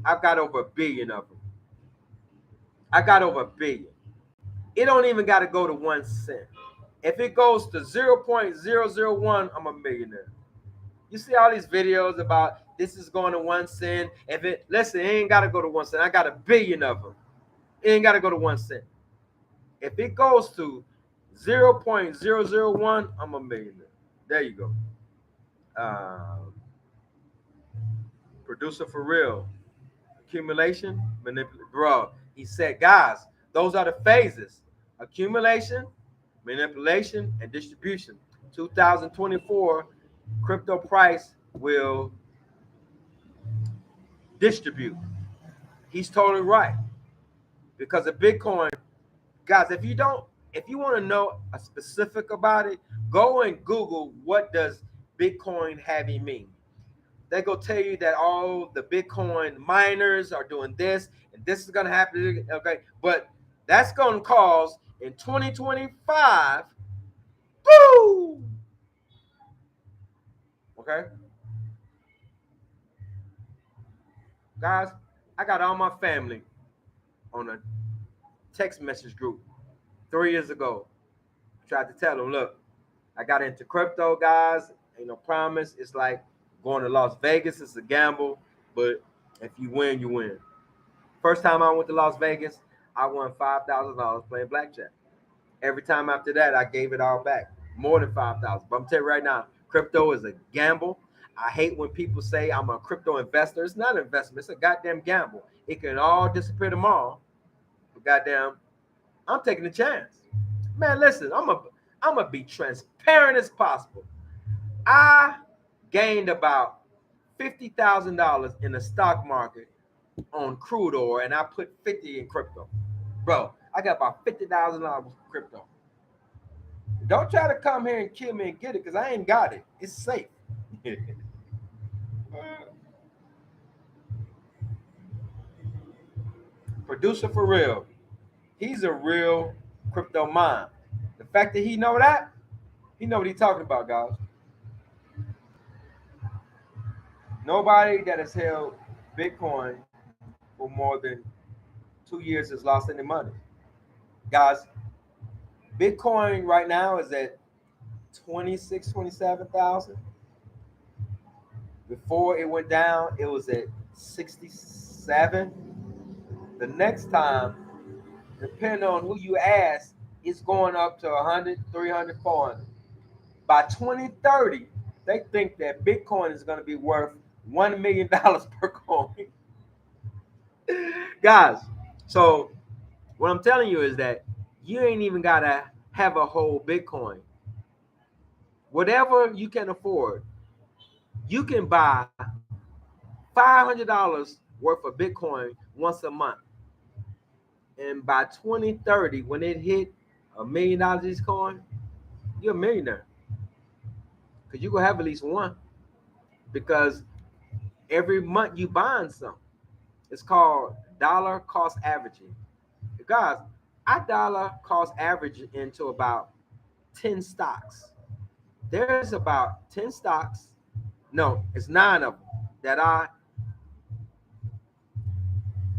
I've got over 1 billion of them. I got over 1 billion. It don't even got to go to 1 cent. If it goes to 0.001, I'm a millionaire. You see all these videos about this is going to 1 cent. If it, listen, it ain't got to go to 1 cent. I got 1 billion of them. It ain't got to go to 1 cent. If it goes to 0.001, I'm a millionaire. There you go. Producer for real. Accumulation, manipulation. Bro, he said, guys, those are the phases. Accumulation, manipulation, and distribution. 2024, crypto price will distribute. He's totally right. Because of Bitcoin, guys, if you want to know a specific about it, go and Google what does Bitcoin halving mean. They go tell you that all the Bitcoin miners are doing this, and this is going to happen. Okay, but that's going to cause in 2025, boom. Okay, guys, I got all my family on a text message group 3 years ago. I tried to tell them, look, I got into crypto, guys. Ain't no promise. It's like going to Las Vegas. It's a gamble, but if you win, you win. First time I went to Las Vegas, I won $5,000 playing blackjack. Every time after that, I gave it all back, more than $5,000. But I'm telling you right now, crypto is a gamble. I hate when people say I'm a crypto investor. It's not an investment. It's a goddamn gamble. It can all disappear tomorrow. But goddamn, I'm taking a chance. Man, listen, I'm gonna be transparent as possible. I gained about $50,000 in the stock market on crude oil, and I put 50 in crypto. Bro, I got about $50,000 in crypto. Don't try to come here and kill me and get it, because I ain't got it. It's safe. Producer for real. He's a real crypto mind. The fact that he know that, he know what he's talking about, guys. Nobody that has held Bitcoin for more than 2 years has lost any money. Guys, Bitcoin right now is at 26, 27,000. Before it went down, it was at 67. The next time, depending on who you ask, it's going up to 100, 300, 400. By 2030, they think that Bitcoin is going to be worth $1 million per coin. Guys, so what I'm telling you is that you ain't even got to have a whole Bitcoin. Whatever you can afford, you can buy $500 worth of Bitcoin once a month. And by 2030, when it hit $1 million each coin, you're a millionaire. Because you're going to have at least one. Because every month you buying some. It's called dollar cost averaging. Guys, I dollar cost average into about 10 stocks. There's about 10 stocks. No, it's 9 of them that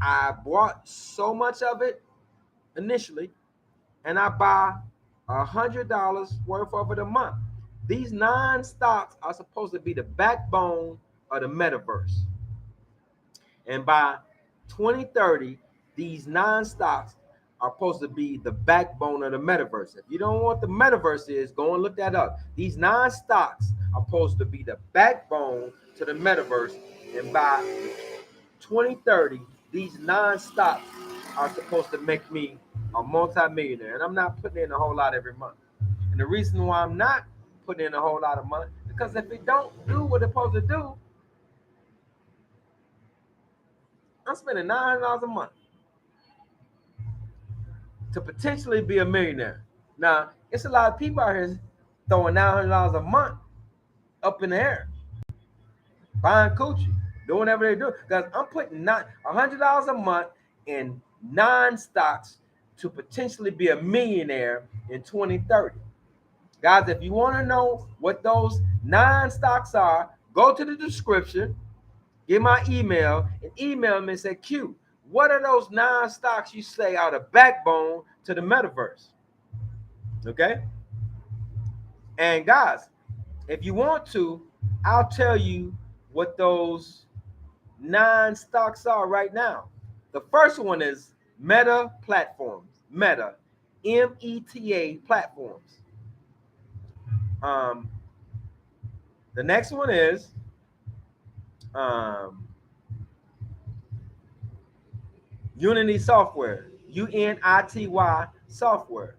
I bought so much of it initially, and I buy $100 worth of it a month. These 9 stocks are supposed to be the backbone of the metaverse. And by 2030, these 9 stocks are supposed to be the backbone of the metaverse. If you don't know what the metaverse is, go and look that up. These 9 stocks are supposed to be the backbone to the metaverse. And by 2030, these 9 stocks are supposed to make me a multi-millionaire. And I'm not putting in a whole lot every month. And the reason why I'm not putting in a whole lot of money, because if it don't do what it's supposed to do, I'm spending $900 a month to potentially be a millionaire. Now, it's a lot of people out here throwing $900 a month up in the air, buying coochie, doing whatever they do. Because I'm putting $100 a month in 9 stocks to potentially be a millionaire in 2030. Guys, if you want to know what those 9 stocks are, go to the description, get my email, and email me and say, Q, what are those 9 stocks you say are the backbone to the metaverse? Okay? And guys, if you want to, I'll tell you what those 9 stocks are right now. The first one is Meta Platforms. Meta, META Platforms. Um, the next one is Unity Software, UNITY Software.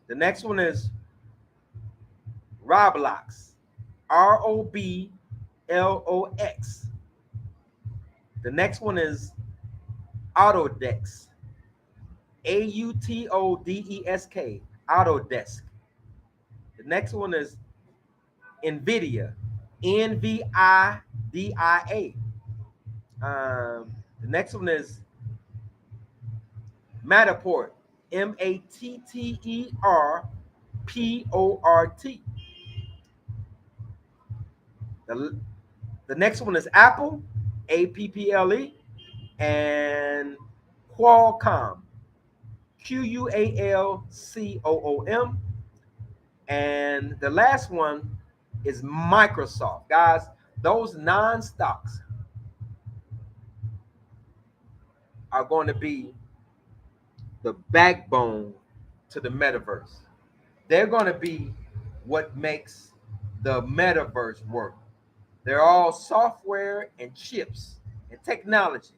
The next one is Roblox, ROBLOX. The next one is Autodesk, AUTODESK, Autodesk. The next one is NVIDIA, NVIDIA. The next one is Matterport, MATTERPORT. The next one is Apple, APPLE, and Qualcomm, QUALCOOM. And the last one is Microsoft. Guys, those 9 stocks are going to be the backbone to the metaverse. They're going to be what makes the metaverse work. They're all software and chips and technology.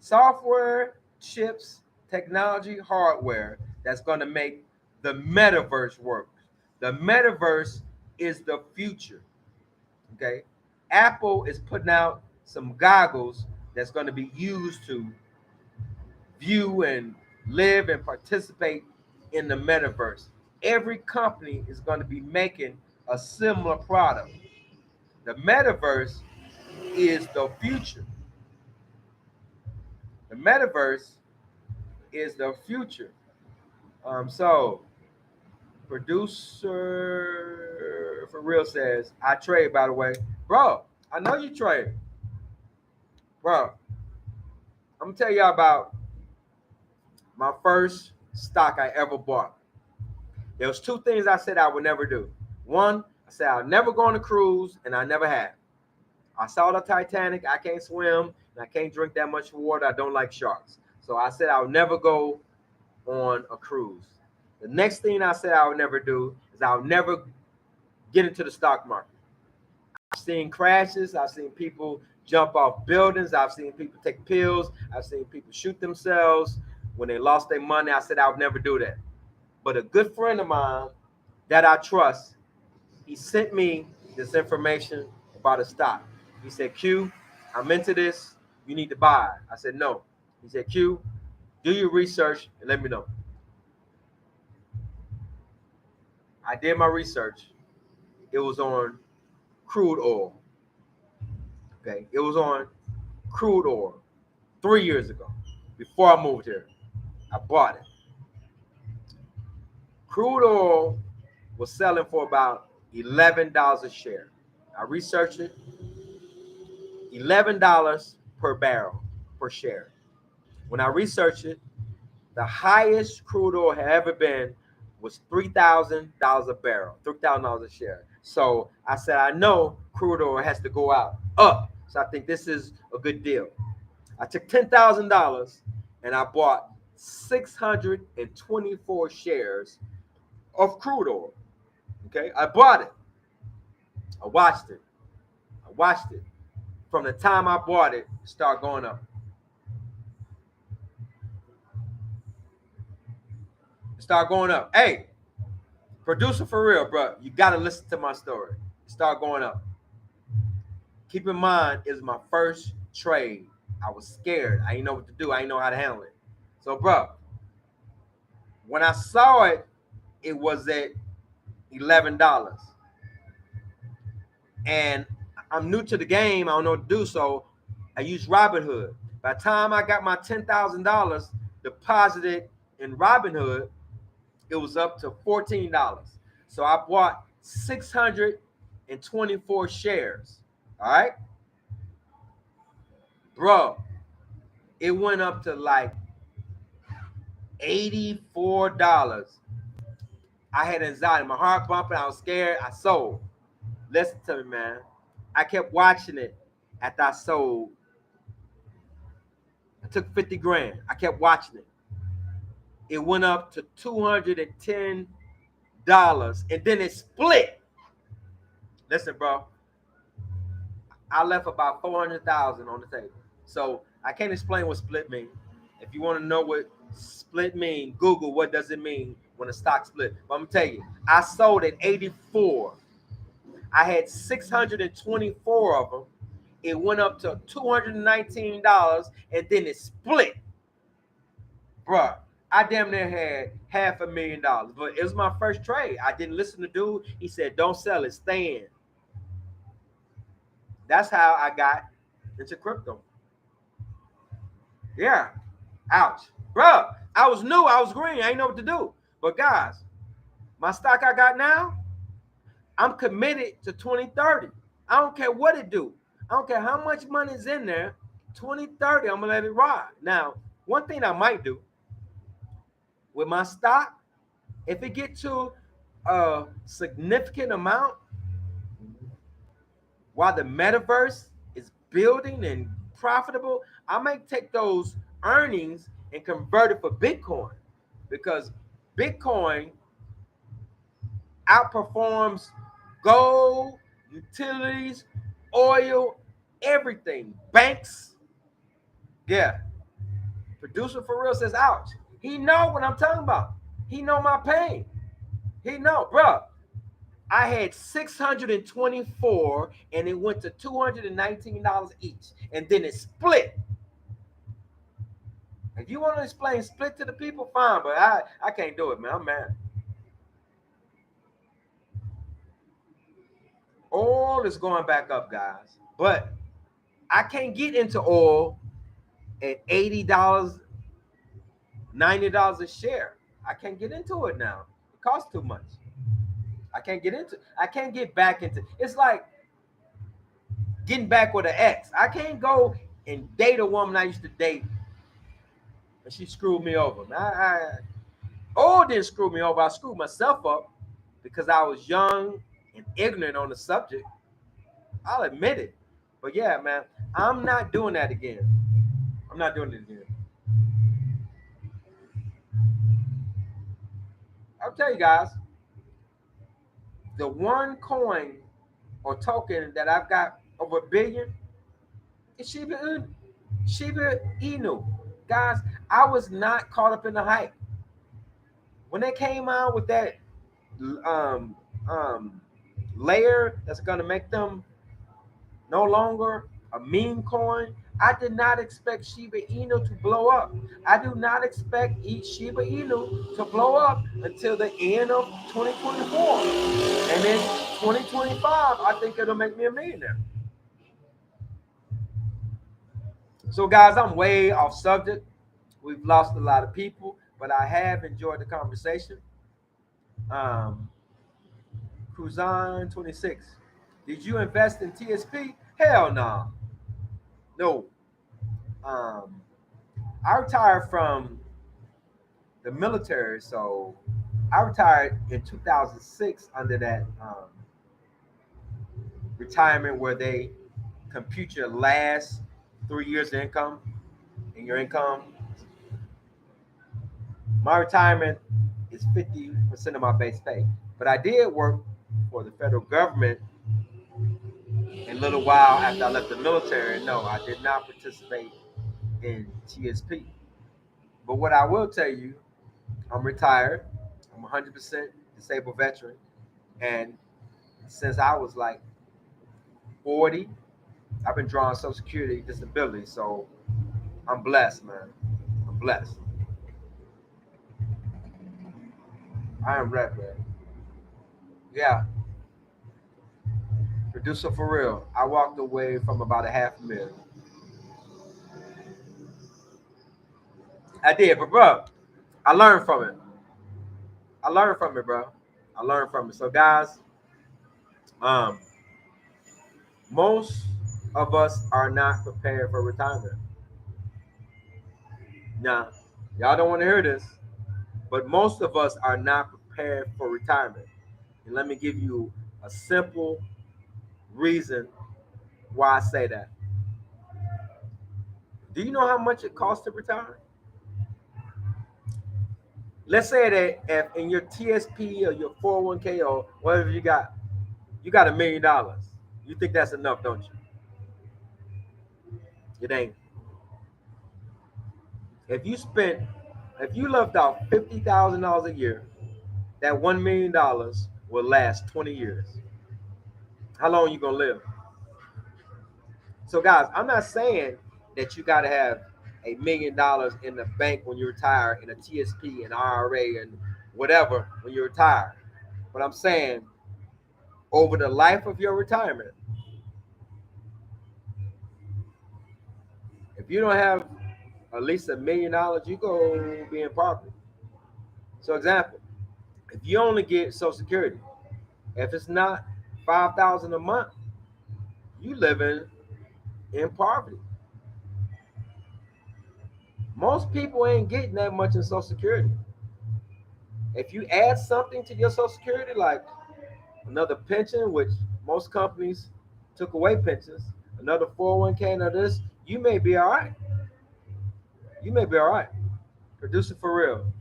Software, chips, technology, hardware that's going to make the metaverse work. The metaverse is the future. Okay. Apple is putting out some goggles that's going to be used to view and live and participate in the metaverse. Every company is going to be making a similar product. The metaverse is the future. The metaverse is the future. So producer for real says, I trade, by the way. Bro, I know you trade. Bro, I'm gonna tell y'all about my first stock I ever bought. There was two things I said I would never do. One, I said I'll never go on a cruise, and I never have. I saw the Titanic. I can't swim, and I can't drink that much water. I don't like sharks. So I said I'll never go on a cruise. The next thing I said I would never do is I'll never get into the stock market. I've seen crashes. I've seen people jump off buildings. I've seen people take pills. I've seen people shoot themselves when they lost their money. I said I would never do that. But a good friend of mine that I trust, he sent me this information about a stock. He said, Q, I'm into this. You need to buy it. I said, no. He said, Q, do your research and let me know. I did my research. It was on crude oil. Okay. It was on crude oil 3 years ago before I moved here. I bought it. Crude oil was selling for about $11 a share. I researched it. $11 per barrel per share. When I researched it, the highest crude oil had ever been was $3,000 a barrel, $3,000 a share. So I said, I know crude oil has to go up. So I think this is a good deal. I took $10,000 and I bought 624 shares of crude oil. Okay, I bought it. I watched it. I watched it. From the time I bought it, start going up. Start going up. Hey, producer for real, bro. You gotta listen to my story. Start going up. Keep in mind, it was my first trade. I was scared. I didn't know what to do. I didn't know how to handle it. So, bro, when I saw it, it was at $11. And I'm new to the game. I don't know what to do. So I used Robinhood. By the time I got my $10,000 deposited in Robinhood, it was up to $14. So I bought 624 shares. All right. Bro, it went up to like $84. I had anxiety. My heart bumping. I was scared. I sold. Listen to me, man. I kept watching it after I sold. I took 50 grand. I kept watching it. It went up to $210 and then it split. Listen, bro. I left about 400,000 on the table. So I can't explain what split means. If you want to know what split means, Google what does it mean when a stock split. But I'm gonna tell you, I sold at 84. I had 624 of them. It went up to $219 and then it split. Bruh, I damn near had $500,000. But it was my first trade. I didn't listen to dude. He said, don't sell it, stay in. That's how I got into crypto. Yeah. Ouch. Bruh, I was new. I was green. I didn't know what to do. But guys, my stock I got now, I'm committed to 2030. I don't care what it do. I don't care how much money is in there. 2030, I'm going to let it ride. Now, one thing I might do with my stock, if it get to a significant amount while the metaverse is building and profitable, I might take those earnings and convert it for Bitcoin because Bitcoin outperforms gold, utilities, oil, everything. Banks. Yeah. Producer for real says, ouch. He know what I'm talking about. He know my pain. He know, bro. I had 624 and it went to $219 each. And then it split. If you want to explain split to the people, fine, but I can't do it, man. I'm mad. Oil is going back up, guys. But I can't get into oil at $80, $90 a share. I can't get into it now. It costs too much. I can't get back into it's like getting back with an ex. I can't go and date a woman I used to date and she screwed me over. Oil didn't screw me over. I screwed myself up because I was young and ignorant on the subject. I'll admit it. But yeah, man, I'm not doing that again. I'm not doing it again. I'll tell you guys, the one coin or token that I've got over a billion is Shiba Inu. Guys, I was not caught up in the hype. When they came out with that um, um, layer that's going to make them no longer a meme coin, I did not expect Shiba Inu to blow up. I do not expect each Shiba Inu to blow up until the end of 2024. And then 2025, I think it'll make me a millionaire. So, guys, I'm way off subject. We've lost a lot of people, but I have enjoyed the conversation. Um, Cruzan 26. Did you invest in TSP? Hell no. No. Um, I retired from the military, so I retired in 2006 under that retirement where they compute your last 3 years of income and your income. My retirement is 50% of my base pay, but I did work for the federal government a little while after I left the military. No, I did not participate in TSP. But what I will tell you, I'm retired. I'm 100% disabled veteran. And since I was like 40, I've been drawing Social Security disability. So I'm blessed, man. I'm blessed. I am red, man. Yeah. Producer for real. I walked away from about a half a million. I did, but bro, I learned from it. I learned from it, bro. I learned from it. So guys, um, most of us are not prepared for retirement. Now, y'all don't want to hear this, but most of us are not prepared for retirement. And let me give you a simple reason why I say that. Do you know how much it costs to retire? Let's say that if in your TSP or your 401k or whatever you got $1 million. You think that's enough, don't you? It ain't. If you spent, if you left out $50,000 a year, that $1 million will last 20 years. How long you gonna live? So, guys, I'm not saying that you got to have $1 million in the bank when you retire in a TSP, an IRA, and whatever when you retire. But I'm saying over the life of your retirement, if you don't have at least $1 million, you go be in poverty. So, example, if you only get Social Security, if it's not 5,000 a month, you living in poverty. Most people ain't getting that much in Social Security. If you add something to your Social Security, like another pension, which most companies took away pensions, another 401k, another this, you may be all right. You may be all right. Producer for real.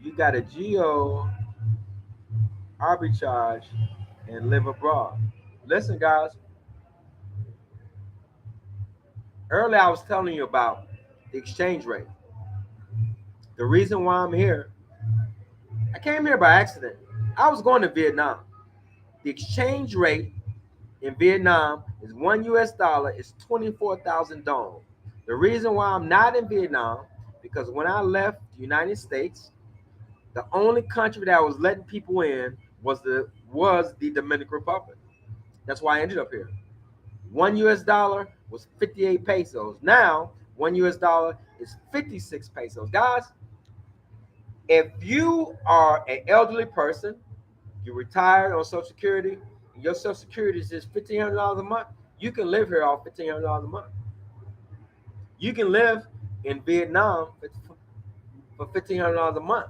You got a geo arbitrage and live abroad. Listen, guys. Earlier, I was telling you about the exchange rate. The reason why I'm here, I came here by accident. I was going to Vietnam. The exchange rate in Vietnam is $1 is 24,000 dong. The reason why I'm not in Vietnam, because when I left the United States, the only country that was letting people in was the was the Dominican Republic. That's why I ended up here. $1 was 58 pesos. Now, $1 is 56 pesos. Guys, if you are an elderly person, you retired on Social Security, and your Social Security is just $1,500 a month, you can live here off $1,500 a month. You can live in Vietnam for $1,500 a month.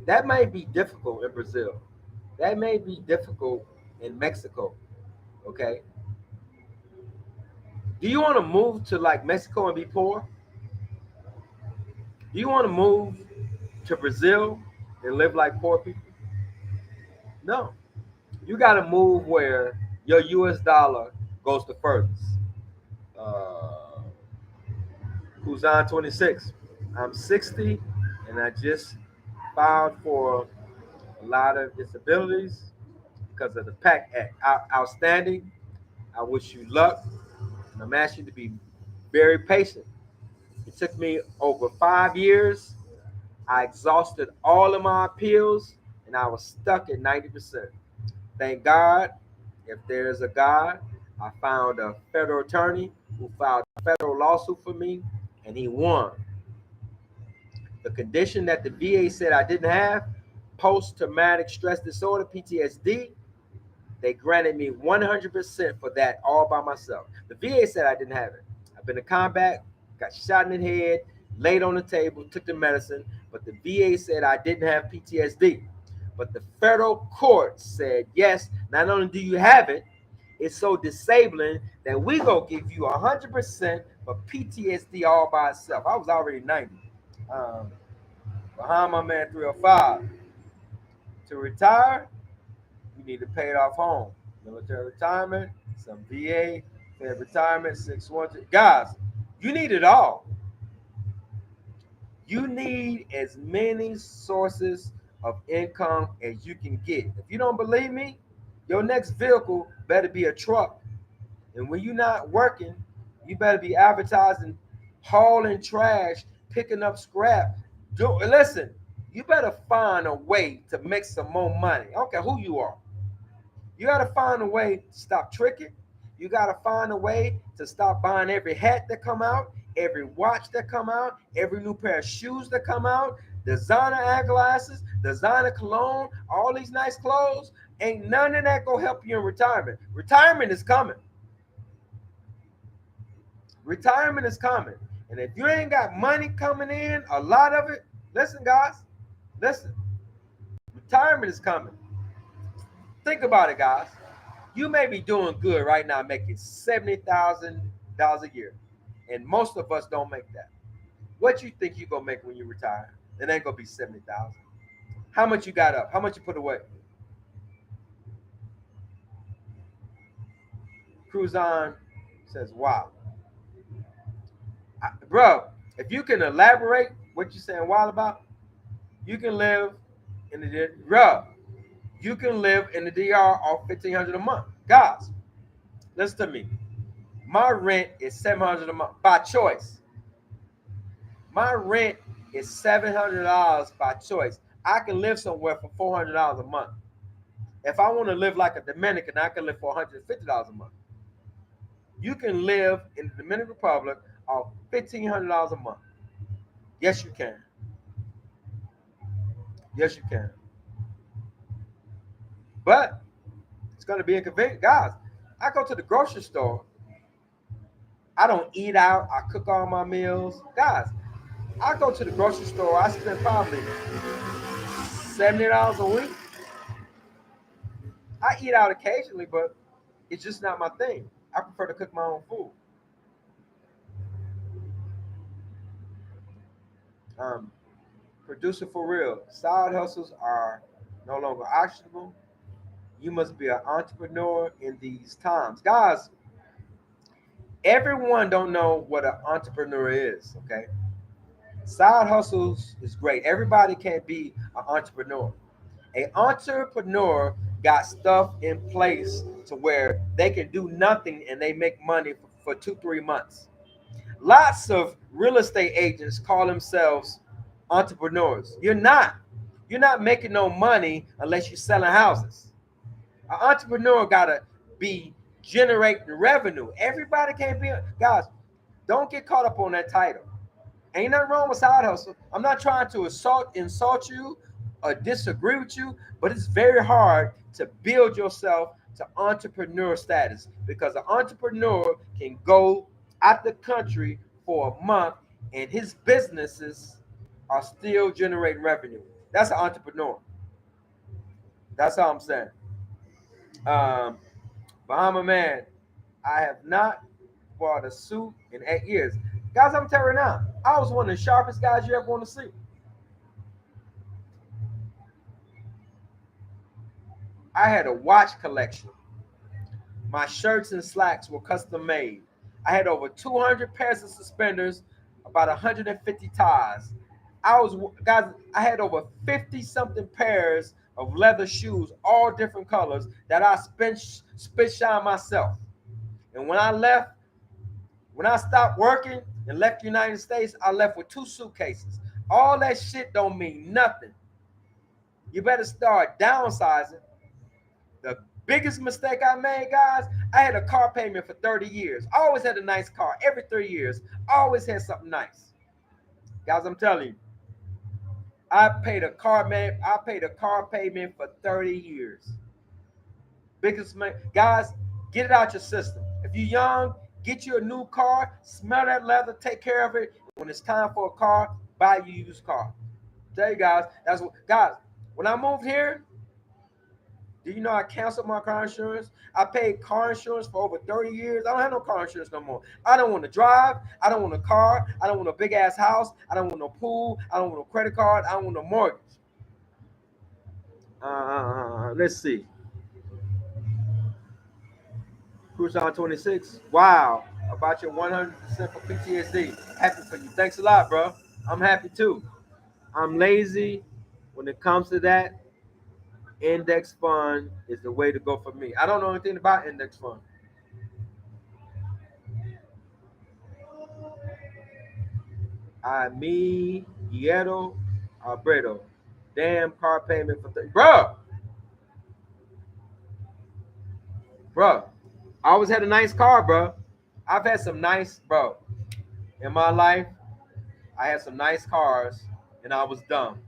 That may be difficult in Brazil. That may be difficult in Mexico. Okay. Do you want to move to like Mexico and be poor? Do you want to move to Brazil and live like poor people? No. You got to move where your US dollar goes the furthest. Uh, who's on 26? I'm 60 and I just filed for a lot of disabilities because of the PAC Act. Outstanding. I wish you luck. And I'm asking you to be very patient. It took me over 5 years. I exhausted all of my appeals and I was stuck at 90%. Thank God, if there's a God, I found a federal attorney who filed a federal lawsuit for me and he won. The condition that the VA said I didn't have, post traumatic stress disorder, PTSD, they granted me 100% for that all by myself. The VA said I didn't have it. I've been in combat, got shot in the head, laid on the table, took the medicine, but the VA said I didn't have PTSD. But the federal court said, yes, not only do you have it, it's so disabling that we gonna give you 100% for PTSD all by itself. I was already 90. Um, Behind my man 305. To retire, you need to pay it off home. Military retirement, some VA, Fed retirement, 612. Guys, you need it all. You need as many sources of income as you can get. If you don't believe me, your next vehicle better be a truck. And when you're not working, you better be advertising, hauling trash, picking up scrap. Listen, you better find a way to make some more money. I don't care who you are. You got to find a way to stop tricking. You got to find a way to stop buying every hat that come out, every watch that come out, every new pair of shoes that come out, designer eyeglasses, designer cologne, all these nice clothes. Ain't none of that gonna help you in retirement. Retirement is coming. Retirement is coming. And if you ain't got money coming in, a lot of it, listen, guys, listen. Retirement is coming. Think about it, guys. You may be doing good right now, making $70,000 a year. And most of us don't make that. What you think you're gonna make when you retire? It ain't gonna be 70,000. How much you got up? How much you put away? Cruzon says, wow. Bro, if you can elaborate what you're saying wild about, you can live in the bro. You can live in the DR off $1,500 a month. Guys, listen to me. My rent is $700 a month by choice. My rent is $700 by choice. I can live somewhere for $400 a month. If I want to live like a Dominican, I can live for $150 a month. You can live in the Dominican Republic off $1,500 a month. Yes, you can. Yes, you can. But it's going to be inconvenient. Guys, I go to the grocery store. I don't eat out. I cook all my meals. Guys, I go to the grocery store. I spend probably $70 a week. I eat out occasionally, but it's just not my thing. I prefer to cook my own food. Um, Producer for real. Side hustles are no longer optional. You must be an entrepreneur in these times. Guys, everyone don't know what an entrepreneur is, okay? Side hustles is great. Everybody can't be an entrepreneur. An entrepreneur got stuff in place to where they can do nothing and they make money for 2, 3 months. Lots of real estate agents call themselves entrepreneurs. You're not. You're not making no money unless you're selling houses. An entrepreneur gotta be generating revenue. Everybody can't be, guys. Don't get caught up on that title. Ain't nothing wrong with side hustle. I'm not trying to insult you, or disagree with you, but it's very hard to build yourself to entrepreneur status because an entrepreneur can go out the country for a month and his businesses are still generating revenue. That's an entrepreneur. That's all I'm saying. Um, Bahama man, I have not bought a suit in 8 years. Guys, I'm telling you right now, I was one of the sharpest guys you ever want to see. I had a watch collection. My shirts and slacks were custom made. I had over 200 pairs of suspenders, about 150 ties. Guys, I had over 50 something pairs of leather shoes, all different colors that I spit shine myself. And when I stopped working and left the United States, I left with 2 suitcases. All that shit don't mean nothing. You better start downsizing. The biggest mistake I made, guys, I had a car payment for 30 years. I always had a nice car every 3 years. I always had something nice. Guys, I'm telling you, I paid a car payment for 30 years. Biggest guys, get it out your system. If you're young, get you a new car, smell that leather, take care of it. When it's time for a car, buy you a used car. Tell you guys, that's what guys, when I moved here, do you know I canceled my car insurance? I paid car insurance for over 30 years. I don't have no car insurance no more. I don't want to drive. I don't want a car. I don't want a big ass house. I don't want no pool. I don't want no credit card. I don't want no mortgage. Let's see. Cruise 26. Wow. About your 100% for PTSD. Happy for you. Thanks a lot, bro. I'm happy too. I'm lazy when it comes to that. Index fund is the way to go for me. I don't know anything about index fund. Me, Hierro, Alberto. Damn car payment for bro. I always had a nice car, bro. I've had some nice, bro. In my life, I had some nice cars, and I was dumb.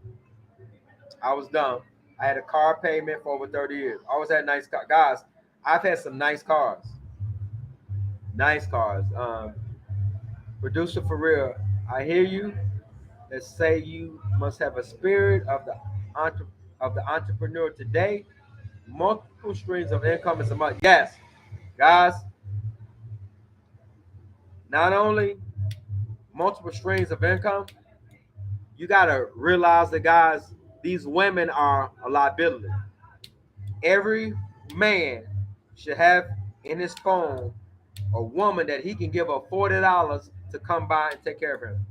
I was dumb. I had a car payment for over 30 years. I always had nice cars. Guys, I've had some nice cars. Nice cars. Producer for real. I hear you. Let's say you must have a spirit of the entrepreneur today. Multiple streams of income is a must. Yes, guys. Not only multiple streams of income, you gotta realize that, guys, these women are a liability. Every man should have in his phone a woman that he can give her $40 to come by and take care of him.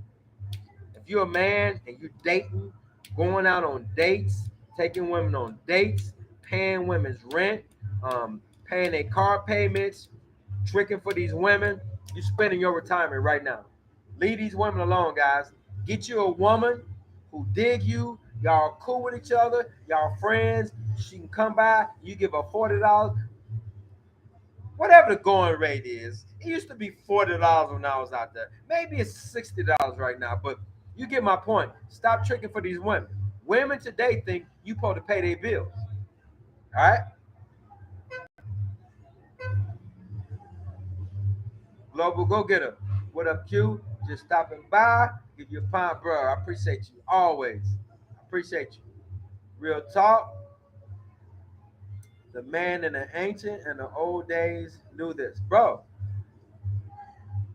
If you're a man and you're dating, going out on dates, taking women on dates, paying women's rent, paying their car payments, tricking for these women, you're spending your retirement right now. Leave these women alone, guys. Get you a woman who dig you. Y'all cool with each other. Y'all friends. She can come by. You give her $40. Whatever the going rate is. It used to be $40 when I was out there. Maybe it's $60 right now, but you get my point. Stop tricking for these women. Women today think you supposed to pay their bills. All right? Global Go Getter. What up, Q? Just stopping by. Give you a pound, bro. I appreciate you always. I appreciate you. Real talk. The man in the ancient and the old days knew this, bro.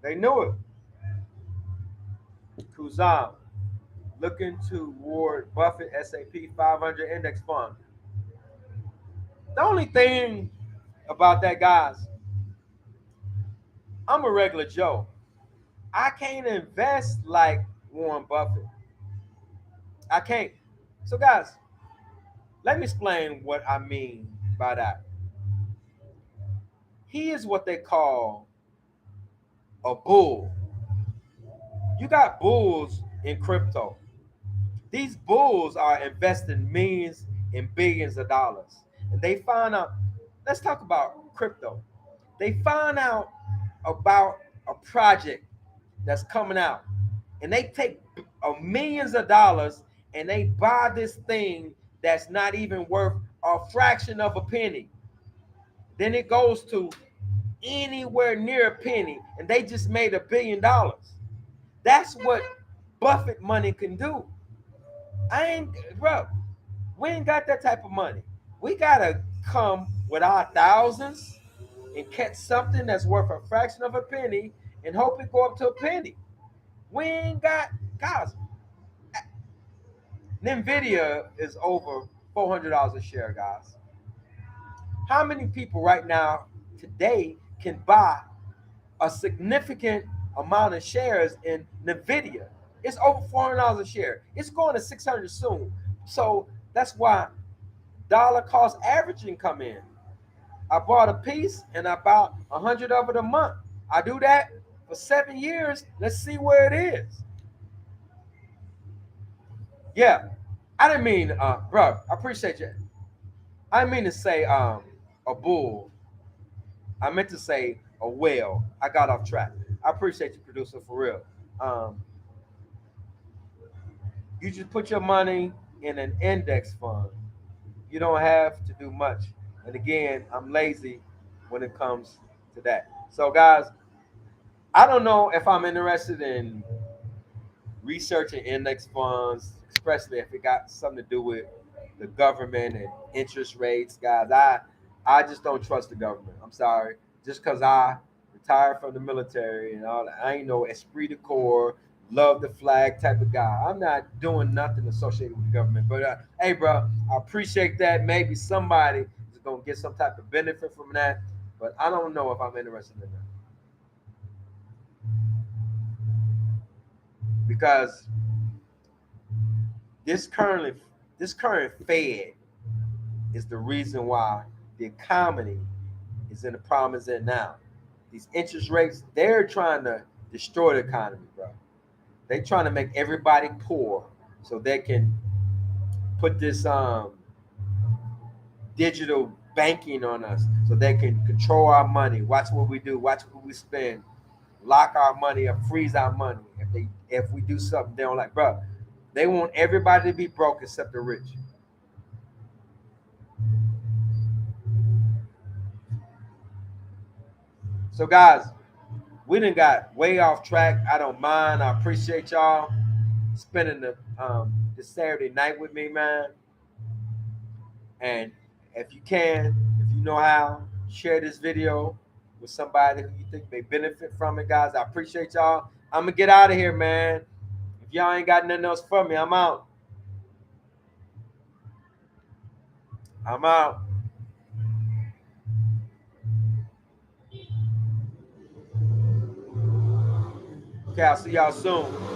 They knew it. Kuzam looking toward Buffett SAP 500 index fund. The only thing about that, guys, I'm a regular Joe. I can't invest like Warren Buffett. I can't. So, guys, let me explain what I mean by that. He is what they call a bull. You got bulls in crypto. These bulls are investing millions and billions of dollars. And they find out let's talk about crypto. They found out about a project that's coming out, and they take millions of dollars and they buy this thing that's not even worth a fraction of a penny. Then it goes to anywhere near a penny, and they just made $1 billion. That's what Buffett money can do. I ain't, bro. We ain't got that type of money. We gotta come with our thousands and catch something that's worth a fraction of a penny and hope it go up to a penny. We ain't got, guys. Nvidia is over $400 a share, guys. How many people right now today can buy a significant amount of shares in Nvidia? It's over $400 a share. It's going to 600 soon. So that's why dollar cost averaging come in. I bought a piece and I bought 100 of it a month. I do that for 7 years. Let's see where it is. Yeah, I didn't mean, bro. I appreciate you. I didn't mean to say a bull. I meant to say a whale. I got off track. I appreciate you, producer, for real. Um, you just put your money in an index fund. You don't have to do much. And again, I'm lazy when it comes to that. So, guys, I don't know if I'm interested in researching index funds, especially if it got something to do with the government and interest rates, guys. I just don't trust the government. I'm sorry. Just because I retired from the military and all that, I ain't no esprit de corps, love the flag type of guy. I'm not doing nothing associated with the government. But hey, bro, I appreciate that. Maybe somebody is gonna get some type of benefit from that. But I don't know if I'm interested in that because this currently this current Fed is the reason why the economy is in the problem it's in now. These interest rates, they're trying to destroy the economy, bro. They're trying to make everybody poor so they can put this digital banking on us so they can control our money, watch what we do, watch what we spend, lock our money up, freeze our money. If we do something they don't like, bro, they want everybody to be broke except the rich. So guys, we done got way off track. I don't mind. I appreciate y'all spending the Saturday night with me, man. And if you can, if you know how, share this video with somebody who you think may benefit from it, guys. I appreciate y'all. I'm gonna get out of here, man. If y'all ain't got nothing else for me, I'm out. I'm out. Okay, I'll see y'all soon.